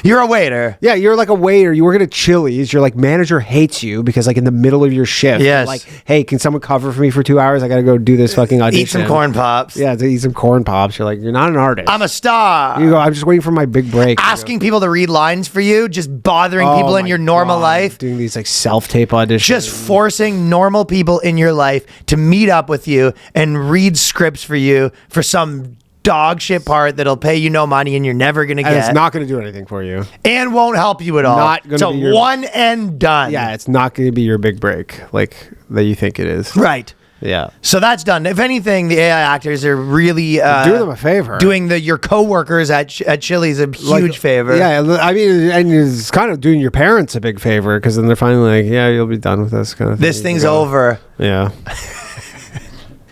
You're a waiter. Yeah, you're like a waiter. You work at a Chili's. Your like manager hates you because like in the middle of your shift, Yes. you're like, hey, can someone cover for me for 2 hours? I gotta go do this fucking audition. Eat some corn pops. Yeah, to eat some corn pops. You're like, you're not an artist. I'm a star. You go, I'm just waiting for my big break. Asking people to read lines for you, just bothering people in my your normal God. life. Doing these like self-tape auditions. Just forcing normal people in your life to meet up with you and read scripts for you for some dog shit part that'll pay you no money and you're never gonna and get, it's not going to do anything for you. and won't help you at all. Not gonna it's a be your- one and done. Yeah, it's not going to be your big break like that you think it is. Right. Yeah. So that's done. If anything, the AI actors are really Do them a favor. doing your coworkers at Chili's a huge favor. Yeah, I mean, and it's kind of doing your parents a big favor because then they're finally like, yeah, you'll be done with this kind of thing. This thing's You go, over. Yeah.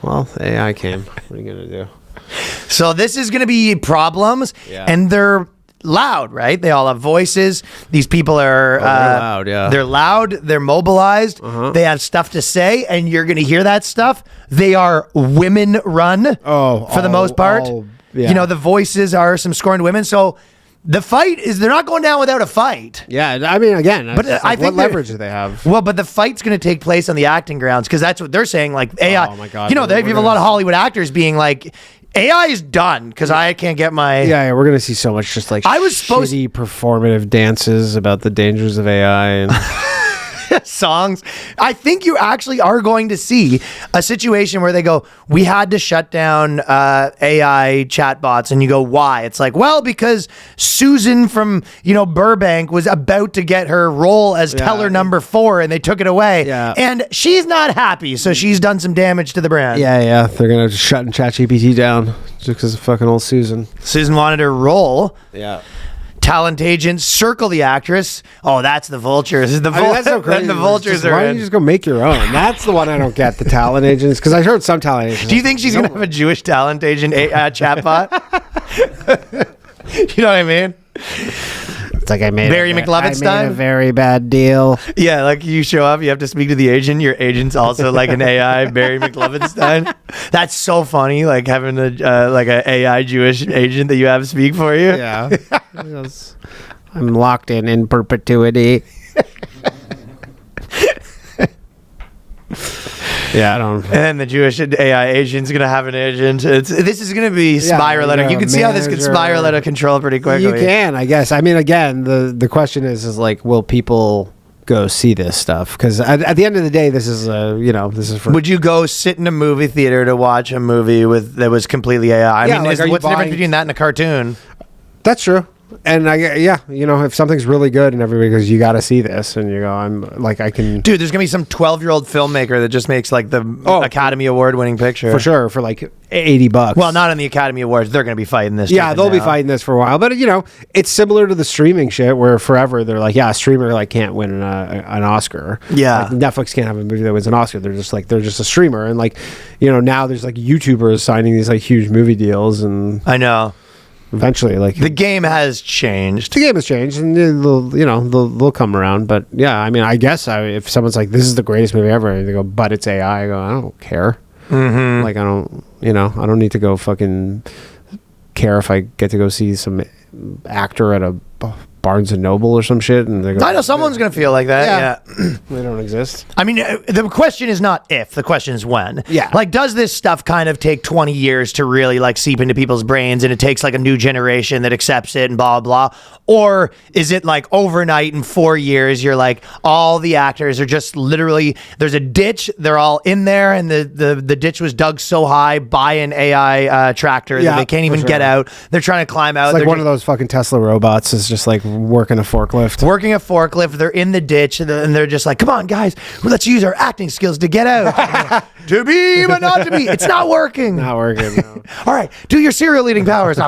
Well, AI came. What are you going to do? So this is going to be problems, Yeah. and they're loud, right? They all have voices. These people are they're loud, yeah. They're loud. They're mobilized. They have stuff to say, and you're going to hear that stuff. They are women run. For the most part. yeah. You know, the voices are some scorned women. So the fight is they're not going down without a fight. Yeah, I mean, again, But it's I like, think what leverage do they have? Well, but the fight's going to take place on the acting grounds because that's what they're saying. Like AI, Oh my God, you know, we're they have a gonna- lot of Hollywood actors being like, AI is done because I can't get my. Yeah, we're gonna see so much just like I was supposed- shitty performative dances about the dangers of AI and songs. I think you actually are going to see a situation where they go, we had to shut down AI chatbots, and you go, why? It's like, well, because Susan from Burbank was about to get her role as teller number 4, and they took it away. Yeah. And she's not happy, so she's done some damage to the brand. yeah, they're gonna just shut ChatGPT down just because of fucking old Susan. Susan wanted her role. Yeah. Talent agents circle the actress. Oh, that's the vultures. The I mean, that's so crazy. Then the vultures Why are don't in. you just go make your own? That's the one I don't get. The talent agents, because I heard some talent agents. Do you think she's going to have a Jewish talent agent chatbot? You know what I mean? It's like I made Barry McLovin style? a very bad deal. Yeah, like you show up, you have to speak to the agent. Your agent's also like an AI Barry McLovin. That's so funny, like having a like an AI Jewish agent that you have speak for you. Yeah. I'm locked in perpetuity. Yeah, I don't. And then the Jewish AI agent's gonna have an agent. This is gonna be spiral out of. You can see how this could spiral out of control pretty quickly. You can, I guess. I mean, again, the question is like, will people go see this stuff? Because at the end of the day, this is this is for. Would you go sit in a movie theater to watch a movie that was completely AI? I Yeah, mean, like, are you what's the difference buying- between that and a cartoon? That's true. And if something's really good and everybody goes, you got to see this, and you go, I'm like, I can. Dude, there's gonna be some 12-year-old filmmaker that just makes like the Academy Award-winning picture For sure, for like $80. Well, not on the Academy Awards. They're gonna be fighting this. Yeah, shit they'll be now. fighting this for a while, but it's similar to the streaming shit where forever they're like, yeah, a streamer like can't win an Oscar. Yeah. Like, Netflix can't have a movie that wins an Oscar. They're just a streamer, and like, now there's like YouTubers signing these like huge movie deals, and I know. eventually, like The game has changed. the game has changed, and they'll come around. But yeah, I mean, I guess if someone's like, this is the greatest movie ever, and they go, but it's AI, I go, I don't care. Mm-hmm. Like, I don't need to go fucking care if I get to go see some actor at a Barnes and Noble or some shit, and they go, I know someone's gonna feel like that. Yeah. they don't exist. I mean, the question is not if, the question is when. Yeah. Like, does this stuff kind of take 20 years to really like seep into people's brains, and it takes like a new generation that accepts it and blah, blah, blah? Or is it like overnight in 4 years, you're like, all the actors are just literally, there's a ditch, they're all in there, and the ditch was dug so high by an AI tractor that Yeah, they can't for even sure. get out. They're trying to climb out. It's like They're one of those fucking Tesla robots is just like working a forklift. Working a forklift, they're in the ditch, and they're just like, come on, guys, let's use our acting skills to get out. To be, but not to be. It's not working. Not working. No. All right, do your cereal eating powers.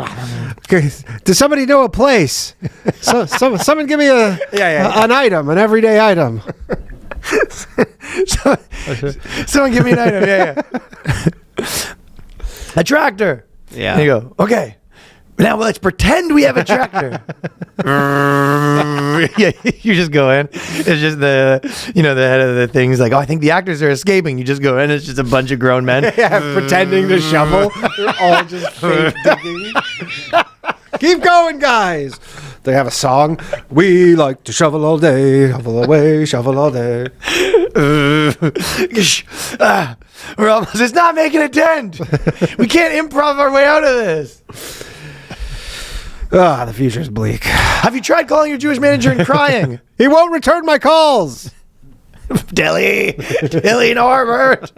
Does somebody know a place? Someone give me an item, an everyday item. Someone give me an item. Yeah. A tractor. Yeah. There you go. Okay. Now let's pretend we have a tractor. Yeah, you just go in. It's just the head of the thing's like, oh, I think the actors are escaping. You just go in. It's just a bunch of grown men pretending to shovel. They're all just fake digging. Keep going, guys. They have a song. We like to shovel all day, shovel away, shovel all day. We're almost. It's not making a dent. We can't improv our way out of this. The future's bleak. Have you tried calling your Jewish manager and crying? He won't return my calls. Dilly, Norbert.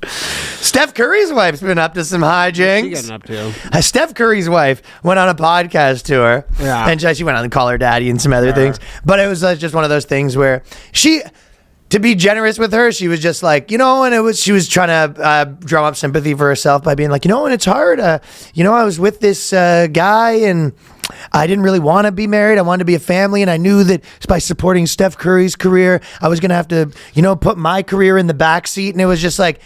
Steph Curry's wife's been up to some hijinks. What's she getting up to? Steph Curry's wife went on a podcast tour, and she went on to call her daddy and some other things. But it was just one of those things where to be generous with her, she was just like, and she was trying to drum up sympathy for herself by being like, and it's hard. I was with this guy and I didn't really want to be married. I wanted to be a family. And I knew that by supporting Steph Curry's career, I was going to have to, put my career in the backseat. And it was just like,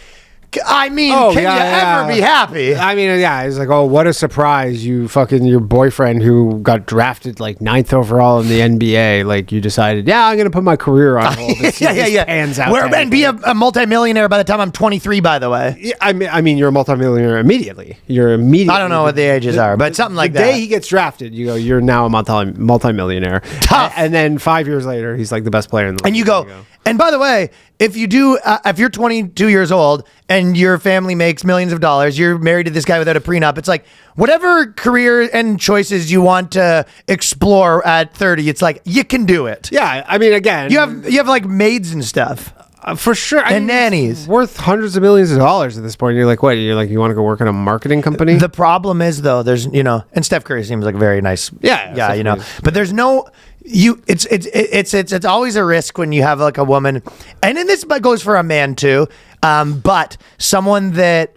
can you ever be happy? I mean, it's like, oh, what a surprise. You your boyfriend who got drafted like 9th overall in the NBA, like you decided, I'm going to put my career on hold. Pans out. And be a multimillionaire by the time I'm 23, by by. Yeah, I mean, you're a multimillionaire immediately. I don't know what the ages are, but something like that. The day he gets drafted, you go, you're now a multimillionaire. Tough. And then 5 years later, he's like the best player in the league. And you go, and by the way, if you're 22 years old and your family makes millions of dollars, you're married to this guy without a prenup, it's like whatever career and choices you want to explore at 30, it's like you can do it. Yeah, I mean, again, you have like maids and stuff. For sure. And nannies. Worth hundreds of millions of dollars at this point. You're like, what? You're like, you want to go work in a marketing company? The problem is, though, there's, and Steph Curry seems like a very nice guy, but there's no... It's always a risk when you have like a woman, and then this goes for a man too. But someone that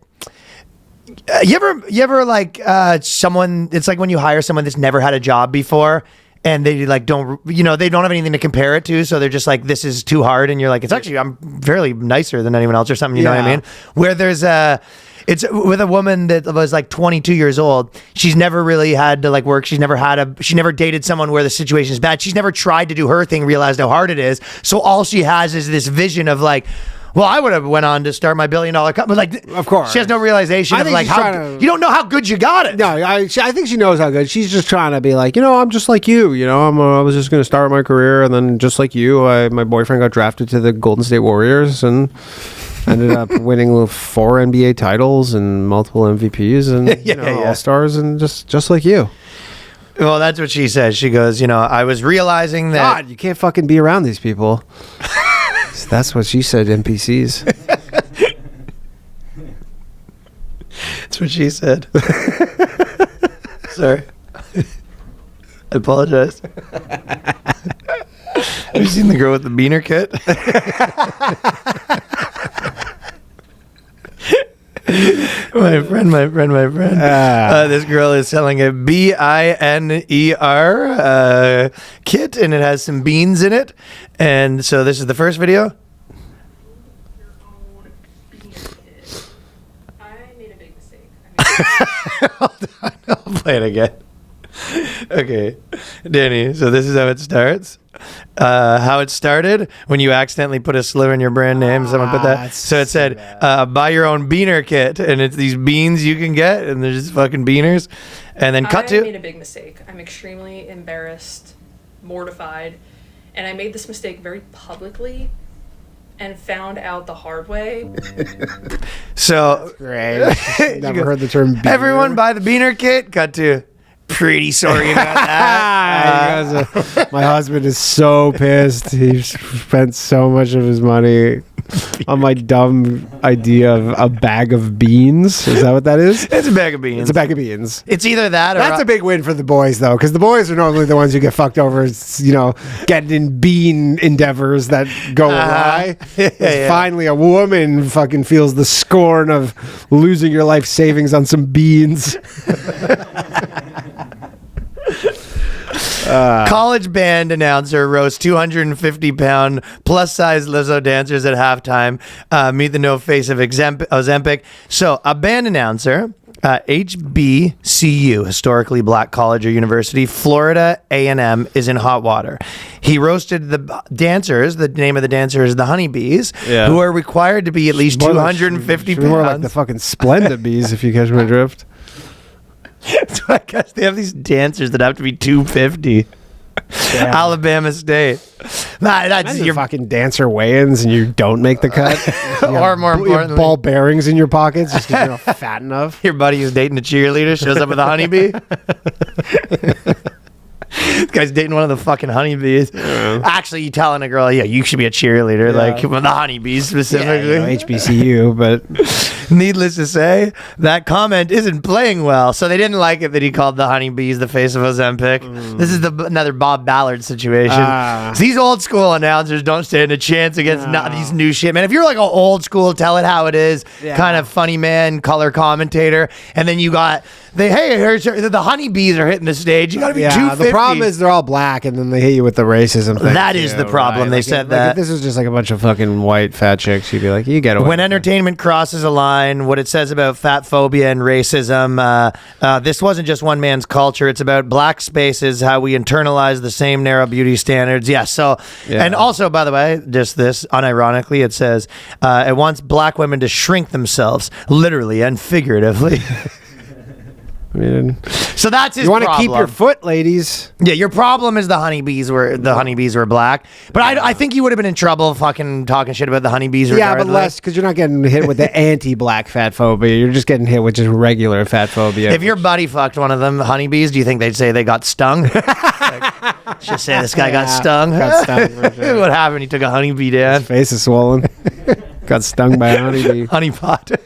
you ever like someone. It's like when you hire someone that's never had a job before, and they like they don't have anything to compare it to, so they're just like, this is too hard, and you're like, I'm fairly nicer than anyone else or something. You know what I mean? Where there's it's with a woman that was like 22 years old. She's never really had to like work. She never dated someone where the situation is bad. She's never tried to do her thing, realized how hard it is. So all she has is this vision of like, well, I would have went on to start my $1 billion company. Like, of course, she has no realization of like how you don't know how good you got it. No, I think she knows how good. She's just trying to be like, I'm just like you. I was just going to start my career, and then just like you, my boyfriend got drafted to the Golden State Warriors and ended up winning 4 NBA titles and multiple MVPs and All-Stars, and just like you. Well, that's what she says. She goes, I was realizing that God, you can't fucking be around these people. That's what she said, NPCs. That's what she said. Sorry. I apologize. Have you seen the girl with the beaner kit? My friend. This girl is selling a BINER kit, and it has some beans in it. And so this is the first video. Your own bean kit. I made a big mistake. Hold on, I'll play it again. Okay, Danny, so this is how it starts. How it started when you accidentally put a slur in your brand name. Someone put that. So it said, buy your own beaner kit. And it's these beans you can get, and they're just fucking beaners. And then I made a big mistake. I'm extremely embarrassed, mortified. And I made this mistake very publicly and found out the hard way. So, great. Never heard the term beaner. Everyone buy the beaner kit. Cut to... Pretty sorry about that. My husband is so pissed. He spent so much of his money on my dumb idea of a bag of beans. Is that what that is? It's a bag of beans. It's a bag of beans. It's either that or That's a big win for the boys, though, because the boys are normally the ones who get fucked over, getting in bean endeavors that go awry. Yeah. Finally, a woman fucking feels the scorn of losing your life savings on some beans. College band announcer roasts 250-pound plus-size Lizzo dancers at halftime. Meet the no face of Ozempic. So, a band announcer, HBCU, historically black college or university, Florida A&M, is in hot water. He roasted the dancers. The name of the dancer is the Honeybees, who are required to be at least 250 pounds. More like the fucking Splendid Bees, if you catch my drift. So I guess they have these dancers that have to be 250. Damn. Alabama State. Nah, that's your fucking dancer weigh-ins and you don't make the cut. Or more importantly, ball bearings in your pockets just because you're not fat enough. Your buddy who's dating a cheerleader shows up with a honeybee. This guy's dating one of the fucking honeybees. Actually, you telling a girl, you should be a cheerleader, like with the honeybees specifically. HBCU, but needless to say, that comment isn't playing well. So they didn't like it that he called the honeybees the face of Ozempic. This is another Bob Ballard situation. So these old school announcers don't stand a chance against these new shit, man. If you're like an old school, tell it how it is, kind of funny man, color commentator, and then you got here's the honeybees are hitting the stage. You got to be 250. The problem is they're all black, and then they hit you with the racism thing. That is the problem. Right? They said that. If this was just like a bunch of fucking white fat chicks, you'd be like, you get away. When entertainment crosses a line, what it says about fat phobia and racism, this wasn't just one man's culture. It's about black spaces, how we internalize the same narrow beauty standards. And also, by the way, just this, unironically, it says it wants black women to shrink themselves, literally and figuratively. So that's his You want to problem. keep your foot, ladies. Yeah, your problem is the honeybees were black. But I think you would have been in trouble fucking talking shit about the honeybees. Yeah, but less because you're not getting hit with the anti-black fat phobia. You're just getting hit with just regular fat phobia. If your buddy fucked one of them honeybees, do you think they'd say they got stung? Just say this guy got stung. Got stung for sure. What happened? He took a honeybee down. His face is swollen. Got stung by a honeybee. Honeypot.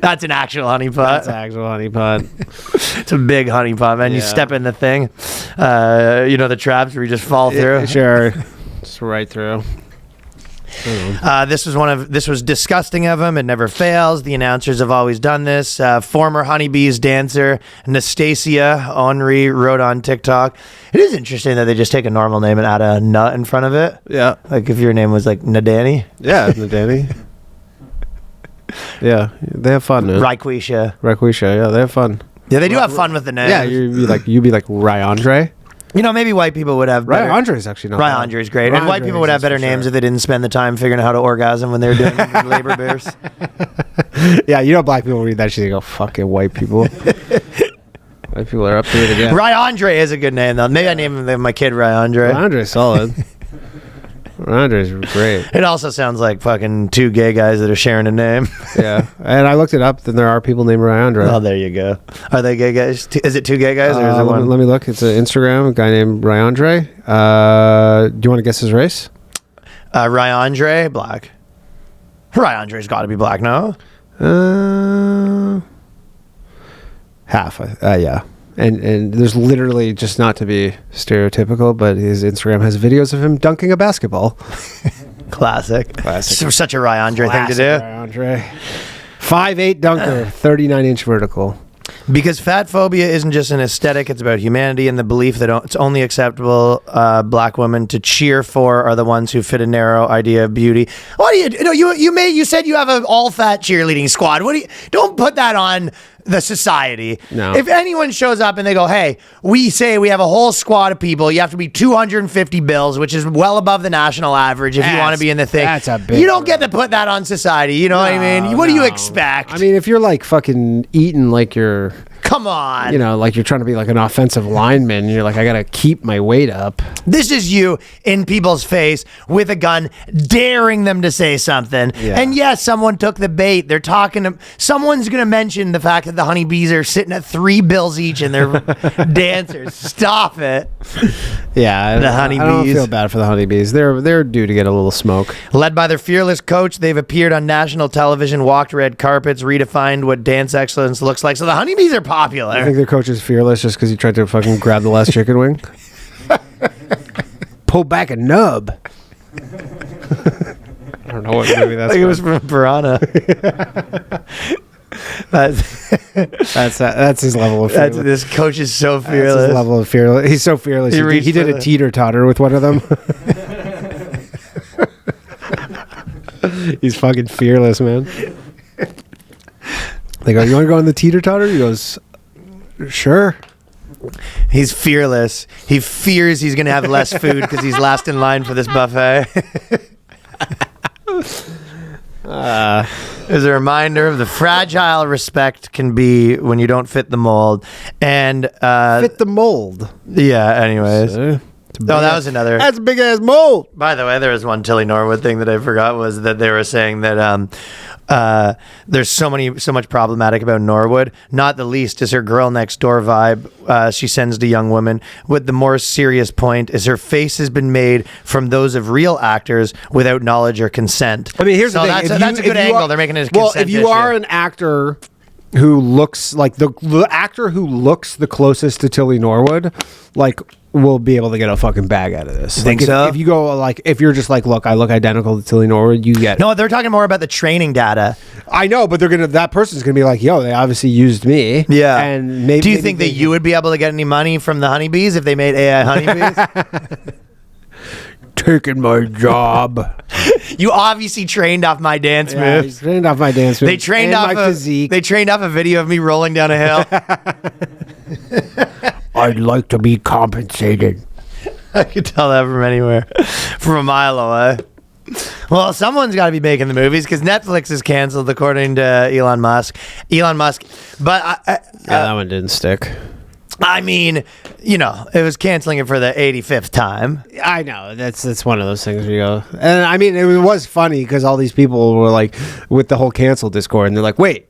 That's an actual honeypot. That's an actual honeypot. It's a big honeypot, man. You step in the thing. The traps where you just fall through. Sure. Just right through. This was disgusting of him. It never fails. The announcers have always done this. Former Honeybees dancer Nastasia Henry wrote on TikTok, it is interesting that they just take a normal name and add a nut in front of it. Yeah. Like if your name was like Nadani. Yeah, Nadani. Yeah, they have fun. Raquisha. Yeah, they have fun. Yeah, they do have fun with the name. Yeah, you'd be like Ryandre. Maybe white people would have better... Ryandre is actually not bad. Ryandre is great. And white people would have better names if they didn't spend the time figuring out how to orgasm when they were doing labor bears. Yeah, black people read that shit and go, fucking white people. White people are up to it again. Ryandre is a good name, though. Maybe I name my kid Ryandre. Ryandre's solid. Ryandre's great. It also sounds like fucking two gay guys that are sharing a name. Yeah, and I looked it up, and there are people named Ryandre. Oh, there you go. Are they gay guys? Is it two gay guys or is it one? Let me look. It's an Instagram, a guy named Ryandre. Do you want to guess his race? Ryandre, black. Ryandre's got to be black, no? Half. Yeah. And there's literally, just not to be stereotypical, but his Instagram has videos of him dunking a basketball. Classic. Such a Ryandre thing to do. Ryandre. 5'8" dunker, 39-inch vertical. Because fat phobia isn't just an aesthetic, it's about humanity and the belief that it's only acceptable black women to cheer for are the ones who fit a narrow idea of beauty. What do you said you have an all-fat cheerleading squad. Don't put that on the society. No. If anyone shows up and they go, hey, we say we have a whole squad of people, you have to be 250 bills, which is well above the national average if you want to be in the thing. That's a big You don't get to put that on society, you know what I mean? What do you expect? I mean, if you're like fucking eating like you're Come on. You know, like you're trying to be like an offensive lineman. And you're like, I got to keep my weight up. This is you in people's face with a gun, daring them to say something. Yeah. And yes, someone took the bait. They're talking to, someone's going to mention the fact that the honeybees are sitting at $3 bills each and they're dancers. Stop it. Yeah. The I don't honeybees. feel bad for the honeybees. They're due to get a little smoke. Led by their fearless coach, they've appeared on national television, walked red carpets, redefined what dance excellence looks like. So the honeybees are popular. I think their coach is fearless just because he tried to fucking grab the last chicken wing. Pull back a nub. I don't know what movie that's I think it from. was from Piranha. That's his level of fearless. This coach is so That's fearless. his level of fearless. He's so fearless. He He reached did for a the- teeter-totter with one of them. He's fucking fearless, man. They go, you want to go on the teeter-totter? He goes, sure. He's fearless. He fears he's going to have less food because he's last in line for this buffet. As a reminder of the fragile respect can be when you don't fit the mold. And Fit the mold. yeah, anyways. Oh, that was another. That's a big-ass mold. By the way, there was one Tilly Norwood thing that I forgot was that they were saying that there's so much problematic about Norwood. Not the least is her girl next door vibe she sends to young women. With the more serious point is her face has been made from those of real actors without knowledge or consent. I mean, here's So the thing. that's a good angle. They're making it a well, consent if you issue. are an actor who looks like the actor who looks the closest to Tilly Norwood, like, will be able to get a fucking bag out of this. Think like, so? If you go like, if you're just like, look, I look identical to Tilly Norwood, you get. No, they're talking more about the training data. I know, but that person's gonna be like, yo, they obviously used me. Yeah. And maybe. Do you think that you would be able to get any money from the honeybees if they made AI honeybees? taking my job? You obviously trained off my dance Yeah, moves. he's trained off my dance moves. They trained and off my physique. They trained off a video of me rolling down a hill. I'd like to be compensated. I could tell that from anywhere, from a mile away. Well, someone's got to be making the movies because Netflix is canceled, according to Elon Musk. But That one didn't stick. I mean, you know, it was canceling it for the 85th time. I know that's one of those things where you go, and I mean, it was funny because all these people were like, with the whole cancel Discord, and they're like, "Wait,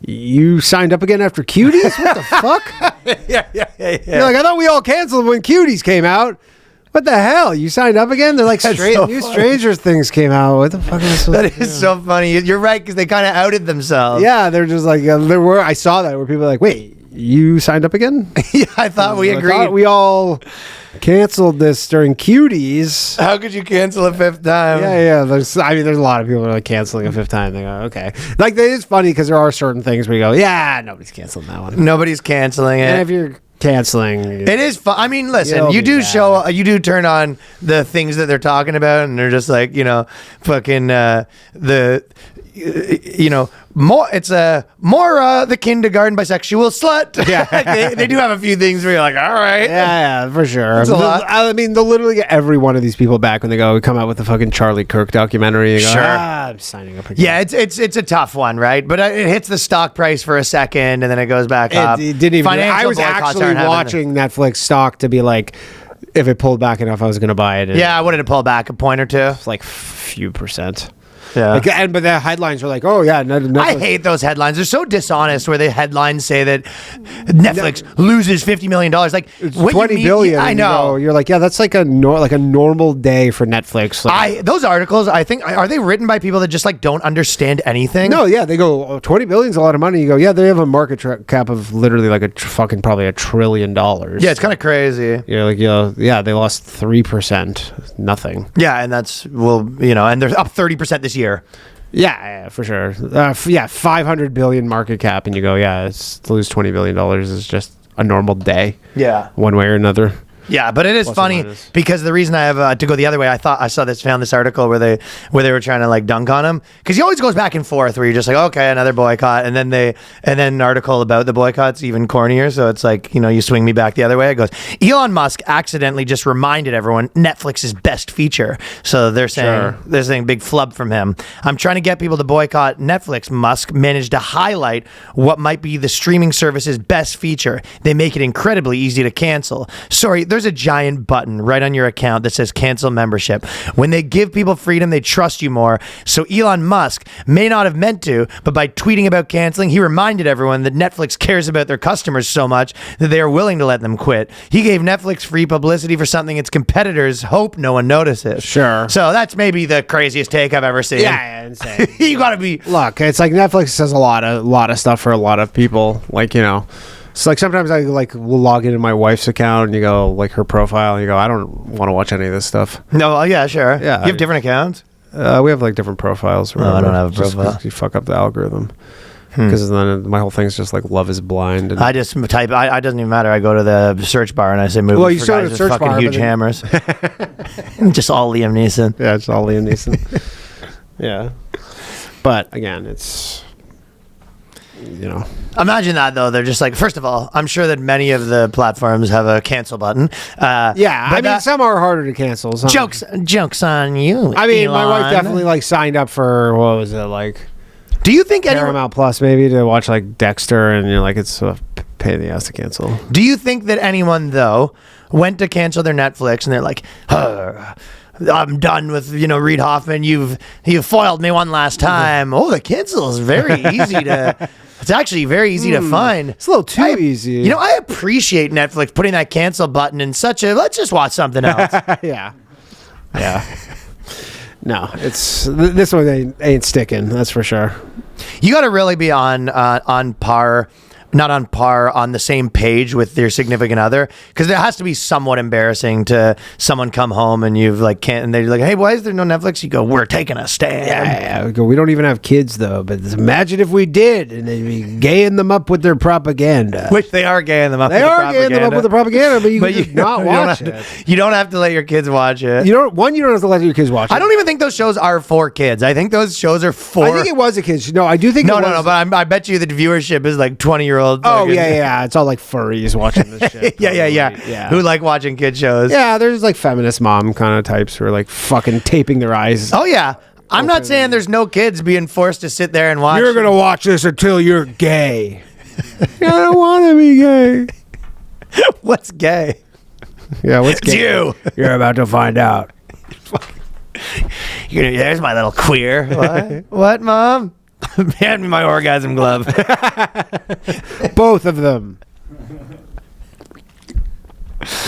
you signed up again after Cuties? What the fuck?" Yeah. You're like, "I thought we all canceled when Cuties came out. What the hell? You signed up again?" They're like, That's "Straight so New funny. Stranger Things came out. What the fuck is this?" That is so funny. You're right, because they kind of outed themselves. Yeah, they're just like, I saw that where people are like, "Wait, you signed up again?" Yeah, I thought we I agreed. thought we all canceled this during Cuties. How could you cancel a fifth time? Yeah. There's a lot of people who are like canceling a fifth time. They go, okay. Like, it is funny because there are certain things where you go, yeah, nobody's canceling that one. Nobody's canceling it. And if you're canceling, It is fun. I mean, listen, You'll you be do back. you do turn on the things that they're talking about, and they're just like, you know, fucking more. It's the kindergarten bisexual slut. Yeah. Like, they do have a few things where you're like, all right, yeah, for sure. a lot. I mean, they'll literally get every one of these people back when they come out with the fucking Charlie Kirk documentary. You go, Sure. I'm signing up again. Yeah, it's a tough one, right? But it hits the stock price for a second, and then it goes back up. It didn't even. Financial I was boycotts actually aren't having watching Netflix stock to be like, if it pulled back enough, I was going to buy it. And Yeah, I wanted to pull back a point or two. it's like few percent. Yeah. But the headlines are like, oh yeah, Netflix. I hate those headlines. They're so dishonest. Where the headlines say that Netflix loses $50 million. Like It's what you 20 mean- billion. I and know. You're like, yeah, that's like a normal day for Netflix. Like, Those articles, I think, are they written by people that just like don't understand anything? no, yeah, they go, oh, 20 billion is a lot of money. You go, yeah, they have a market cap of literally like fucking probably $1 trillion. Yeah, it's kind of crazy. You're like, yeah, they lost 3%, nothing. Yeah, and and they're up 30% this year. Yeah, for sure. 500 billion market cap, and you go, yeah, to lose $20 billion is just a normal day. Yeah. One way or another. Yeah, but it is Plus or funny minus. because the reason I have to go the other way, I found this article where they were trying to like dunk on him because he always goes back and forth where you're just like, okay, another boycott, and then an article about the boycotts even cornier. So it's like, you swing me back the other way. It goes, Elon Musk accidentally just reminded everyone Netflix's best feature. So they're saying big flub from him. I'm trying to get people to boycott Netflix. Musk managed to highlight what might be the streaming service's best feature. They make it incredibly easy to cancel. Sorry, there's a giant button right on your account that says cancel membership. When they give people freedom, they trust you more. So Elon Musk may not have meant to, but by tweeting about canceling, he reminded everyone that Netflix cares about their customers so much that they are willing to let them quit. He gave Netflix free publicity for something its competitors hope no one notices. Sure. So that's maybe the craziest take I've ever seen. Yeah, insane. You gotta be... Look, it's like Netflix says a lot of stuff for a lot of people. Like, it's like sometimes I will log into my wife's account and you go like her profile and you go, I don't want to watch any of this stuff. No, yeah, sure. Yeah, You have different accounts? We have like different profiles. No, I don't have a profile. You fuck up the algorithm. Because then my whole thing's just like Love is Blind. And I just type. I doesn't even matter. I go to the search bar and I say movie Well, you for start guys at with search fucking bar, huge but then- hammers. Just all Liam Neeson. yeah, it's all Liam Neeson. Yeah. But again, it's, Imagine that though. They're just like, first of all, I'm sure that many of the platforms have a cancel button. yeah, I but mean, some are harder to cancel. Some. jokes on you. I mean, my wife Elon. definitely like signed up for, what was it, like Do you think anyone? Paramount Plus maybe to watch like Dexter, and it's a pain in the ass to cancel. Do you think that anyone though went to cancel their Netflix and they're like, I'm done with Reid Hoffman. You've foiled me one last time. Oh, the cancel is very easy to. It's actually very easy to find. It's a little too easy. I appreciate Netflix putting that cancel button in such a let's just watch something else. yeah. No, it's this one ain't sticking. That's for sure. You got to really be on par. Not on par, on the same page with your significant other, because there has to be somewhat embarrassing to someone come home and you've and they're like, hey, why is there no Netflix? You go, we're taking a stand. Yeah, we don't even have kids though. But imagine if we did, and they'd be gaying them up with their propaganda. Which they are gaying them up. They are gaying them up with the propaganda, but you can just not watch it. You don't have to let your kids watch it. You don't have to let your kids watch it. I don't even think those shows are for kids. I think those shows are for. I think it was a kids. No, I do think. No, it was. no. But I bet you the viewership is like 20-year-olds. Oh yeah. It's all like furries watching this shit. yeah. Who like watching kid shows? Yeah, there's like feminist mom kind of types who are like fucking taping their eyes. Oh yeah. I'm not saying there's no kids being forced to sit there and watch. You're gonna watch this until you're gay. I don't want to be gay. What's gay? Yeah, what's It's gay? you. You're about to find out. There's my little queer. What? What, Mom? Hand me my orgasm glove. Both of them.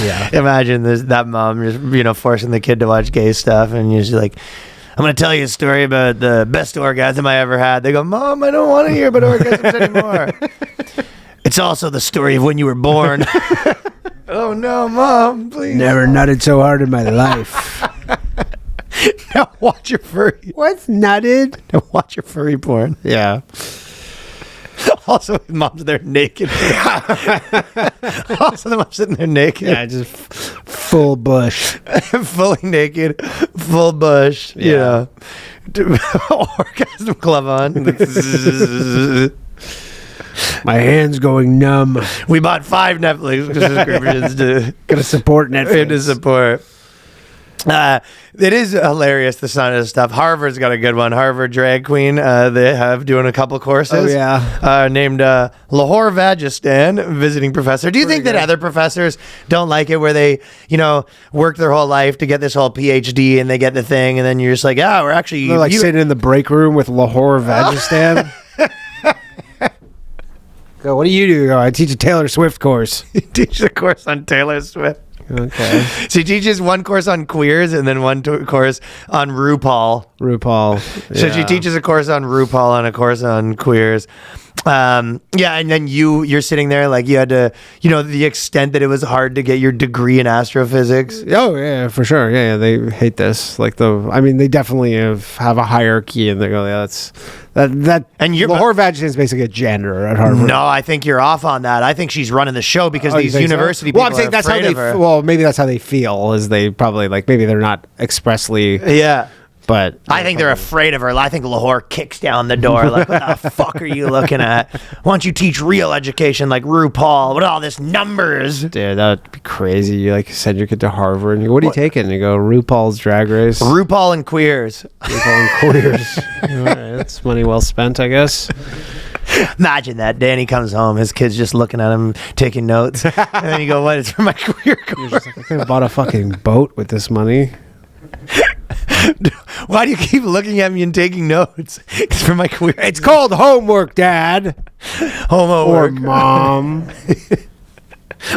Yeah. Imagine that mom just forcing the kid to watch gay stuff, and you're just like, I'm gonna tell you a story about the best orgasm I ever had. They go, Mom, I don't want to hear about orgasms anymore. It's also the story of when you were born. Oh no, Mom, please. Never nutted so hard in my life. Now watch your furry. What's nutted? Now watch your furry porn. Yeah. Also, mom's there naked. Also, the mom's sitting there naked. Yeah, just full bush. Fully naked, full bush. Yeah. Orgasm glove on. My hand's going numb. We bought 5 Netflix subscriptions to Gonna support Netflix. to support. It is hilarious, the sound of stuff. Harvard's got a good one. Harvard drag queen. They have doing a couple courses. Oh, yeah. Named Lahore Vagistan, visiting professor. Do you think that other professors don't like it where they, work their whole life to get this whole PhD and they get the thing and then you're just like, we're actually... They're like sitting in the break room with Lahore Vagistan. Go, what do you do? Go, I teach a Taylor Swift course. teach a course on Taylor Swift. Okay. So he teaches one course on queers and then one course on RuPaul. RuPaul. So she Yeah. teaches a course on RuPaul and a course on queers. Yeah, and then you're sitting there like you had to, the extent that it was hard to get your degree in astrophysics. Oh yeah, for sure. Yeah, they hate this. They definitely have a hierarchy, and they go, yeah, that. And Lahore Vagin is basically a janitor at Harvard. No, I think you're off on that. I think she's running the show because these university people I'm saying are that's how afraid of her. Well, maybe that's how they feel. Is they probably maybe they're not expressly. Yeah. But I think they're afraid of her. I think Lahore kicks down the door like, what the fuck are you looking at? Why don't you teach real education like RuPaul? What are all this numbers? Dude, that would be crazy. You send your kid to Harvard and you go, what are you taking? And you go, RuPaul's Drag Race. RuPaul and queers. RuPaul and queers. All right, that's money well spent, I guess. Imagine that. Danny comes home, his kid's just looking at him, taking notes. And then you go, what? It's for my queer course. You're just like, I could have bought a fucking boat with this money. Why do you keep looking at me and taking notes? It's for my queer. It's called homework, Dad. Homework. Or Mom.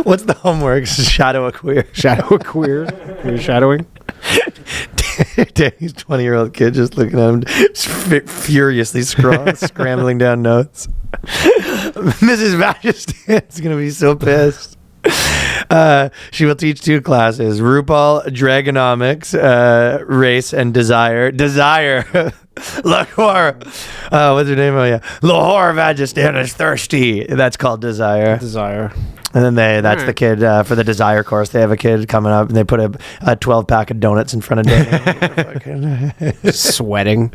What's the homework? Shadow a queer. Shadow a queer. You're shadowing? Danny's 20-year-old kid just looking at him, furiously scrambling down notes. Mrs. Vagistan's going to be so pissed. She will teach 2 classes: RuPaul Dragonomics, race and desire. Lahore. What's her name? Oh yeah, Lahore Vagistan is thirsty. That's called desire. And then that's the kid for the desire course. They have a kid coming up and they put a 12-pack of donuts in front of Danny. Sweating.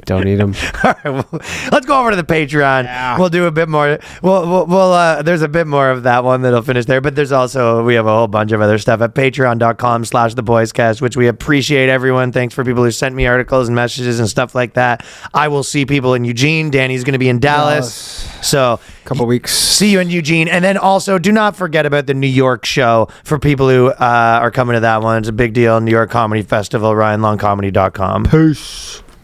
Don't eat them. All right, well, let's go over to the Patreon. Yeah. We'll do a bit more. We'll there's a bit more of that one that'll finish there, but there's also, we have a whole bunch of other stuff at patreon.com/theboyscast, which we appreciate everyone. Thanks for people who sent me articles and messages and stuff like that. I will see people in Eugene. Danny's going to be in Dallas. So Couple weeks. see you in Eugene. And then also do not forget about the New York show for people who are coming to that one. It's a big deal. New York Comedy Festival, RyanLongComedy.com. Peace.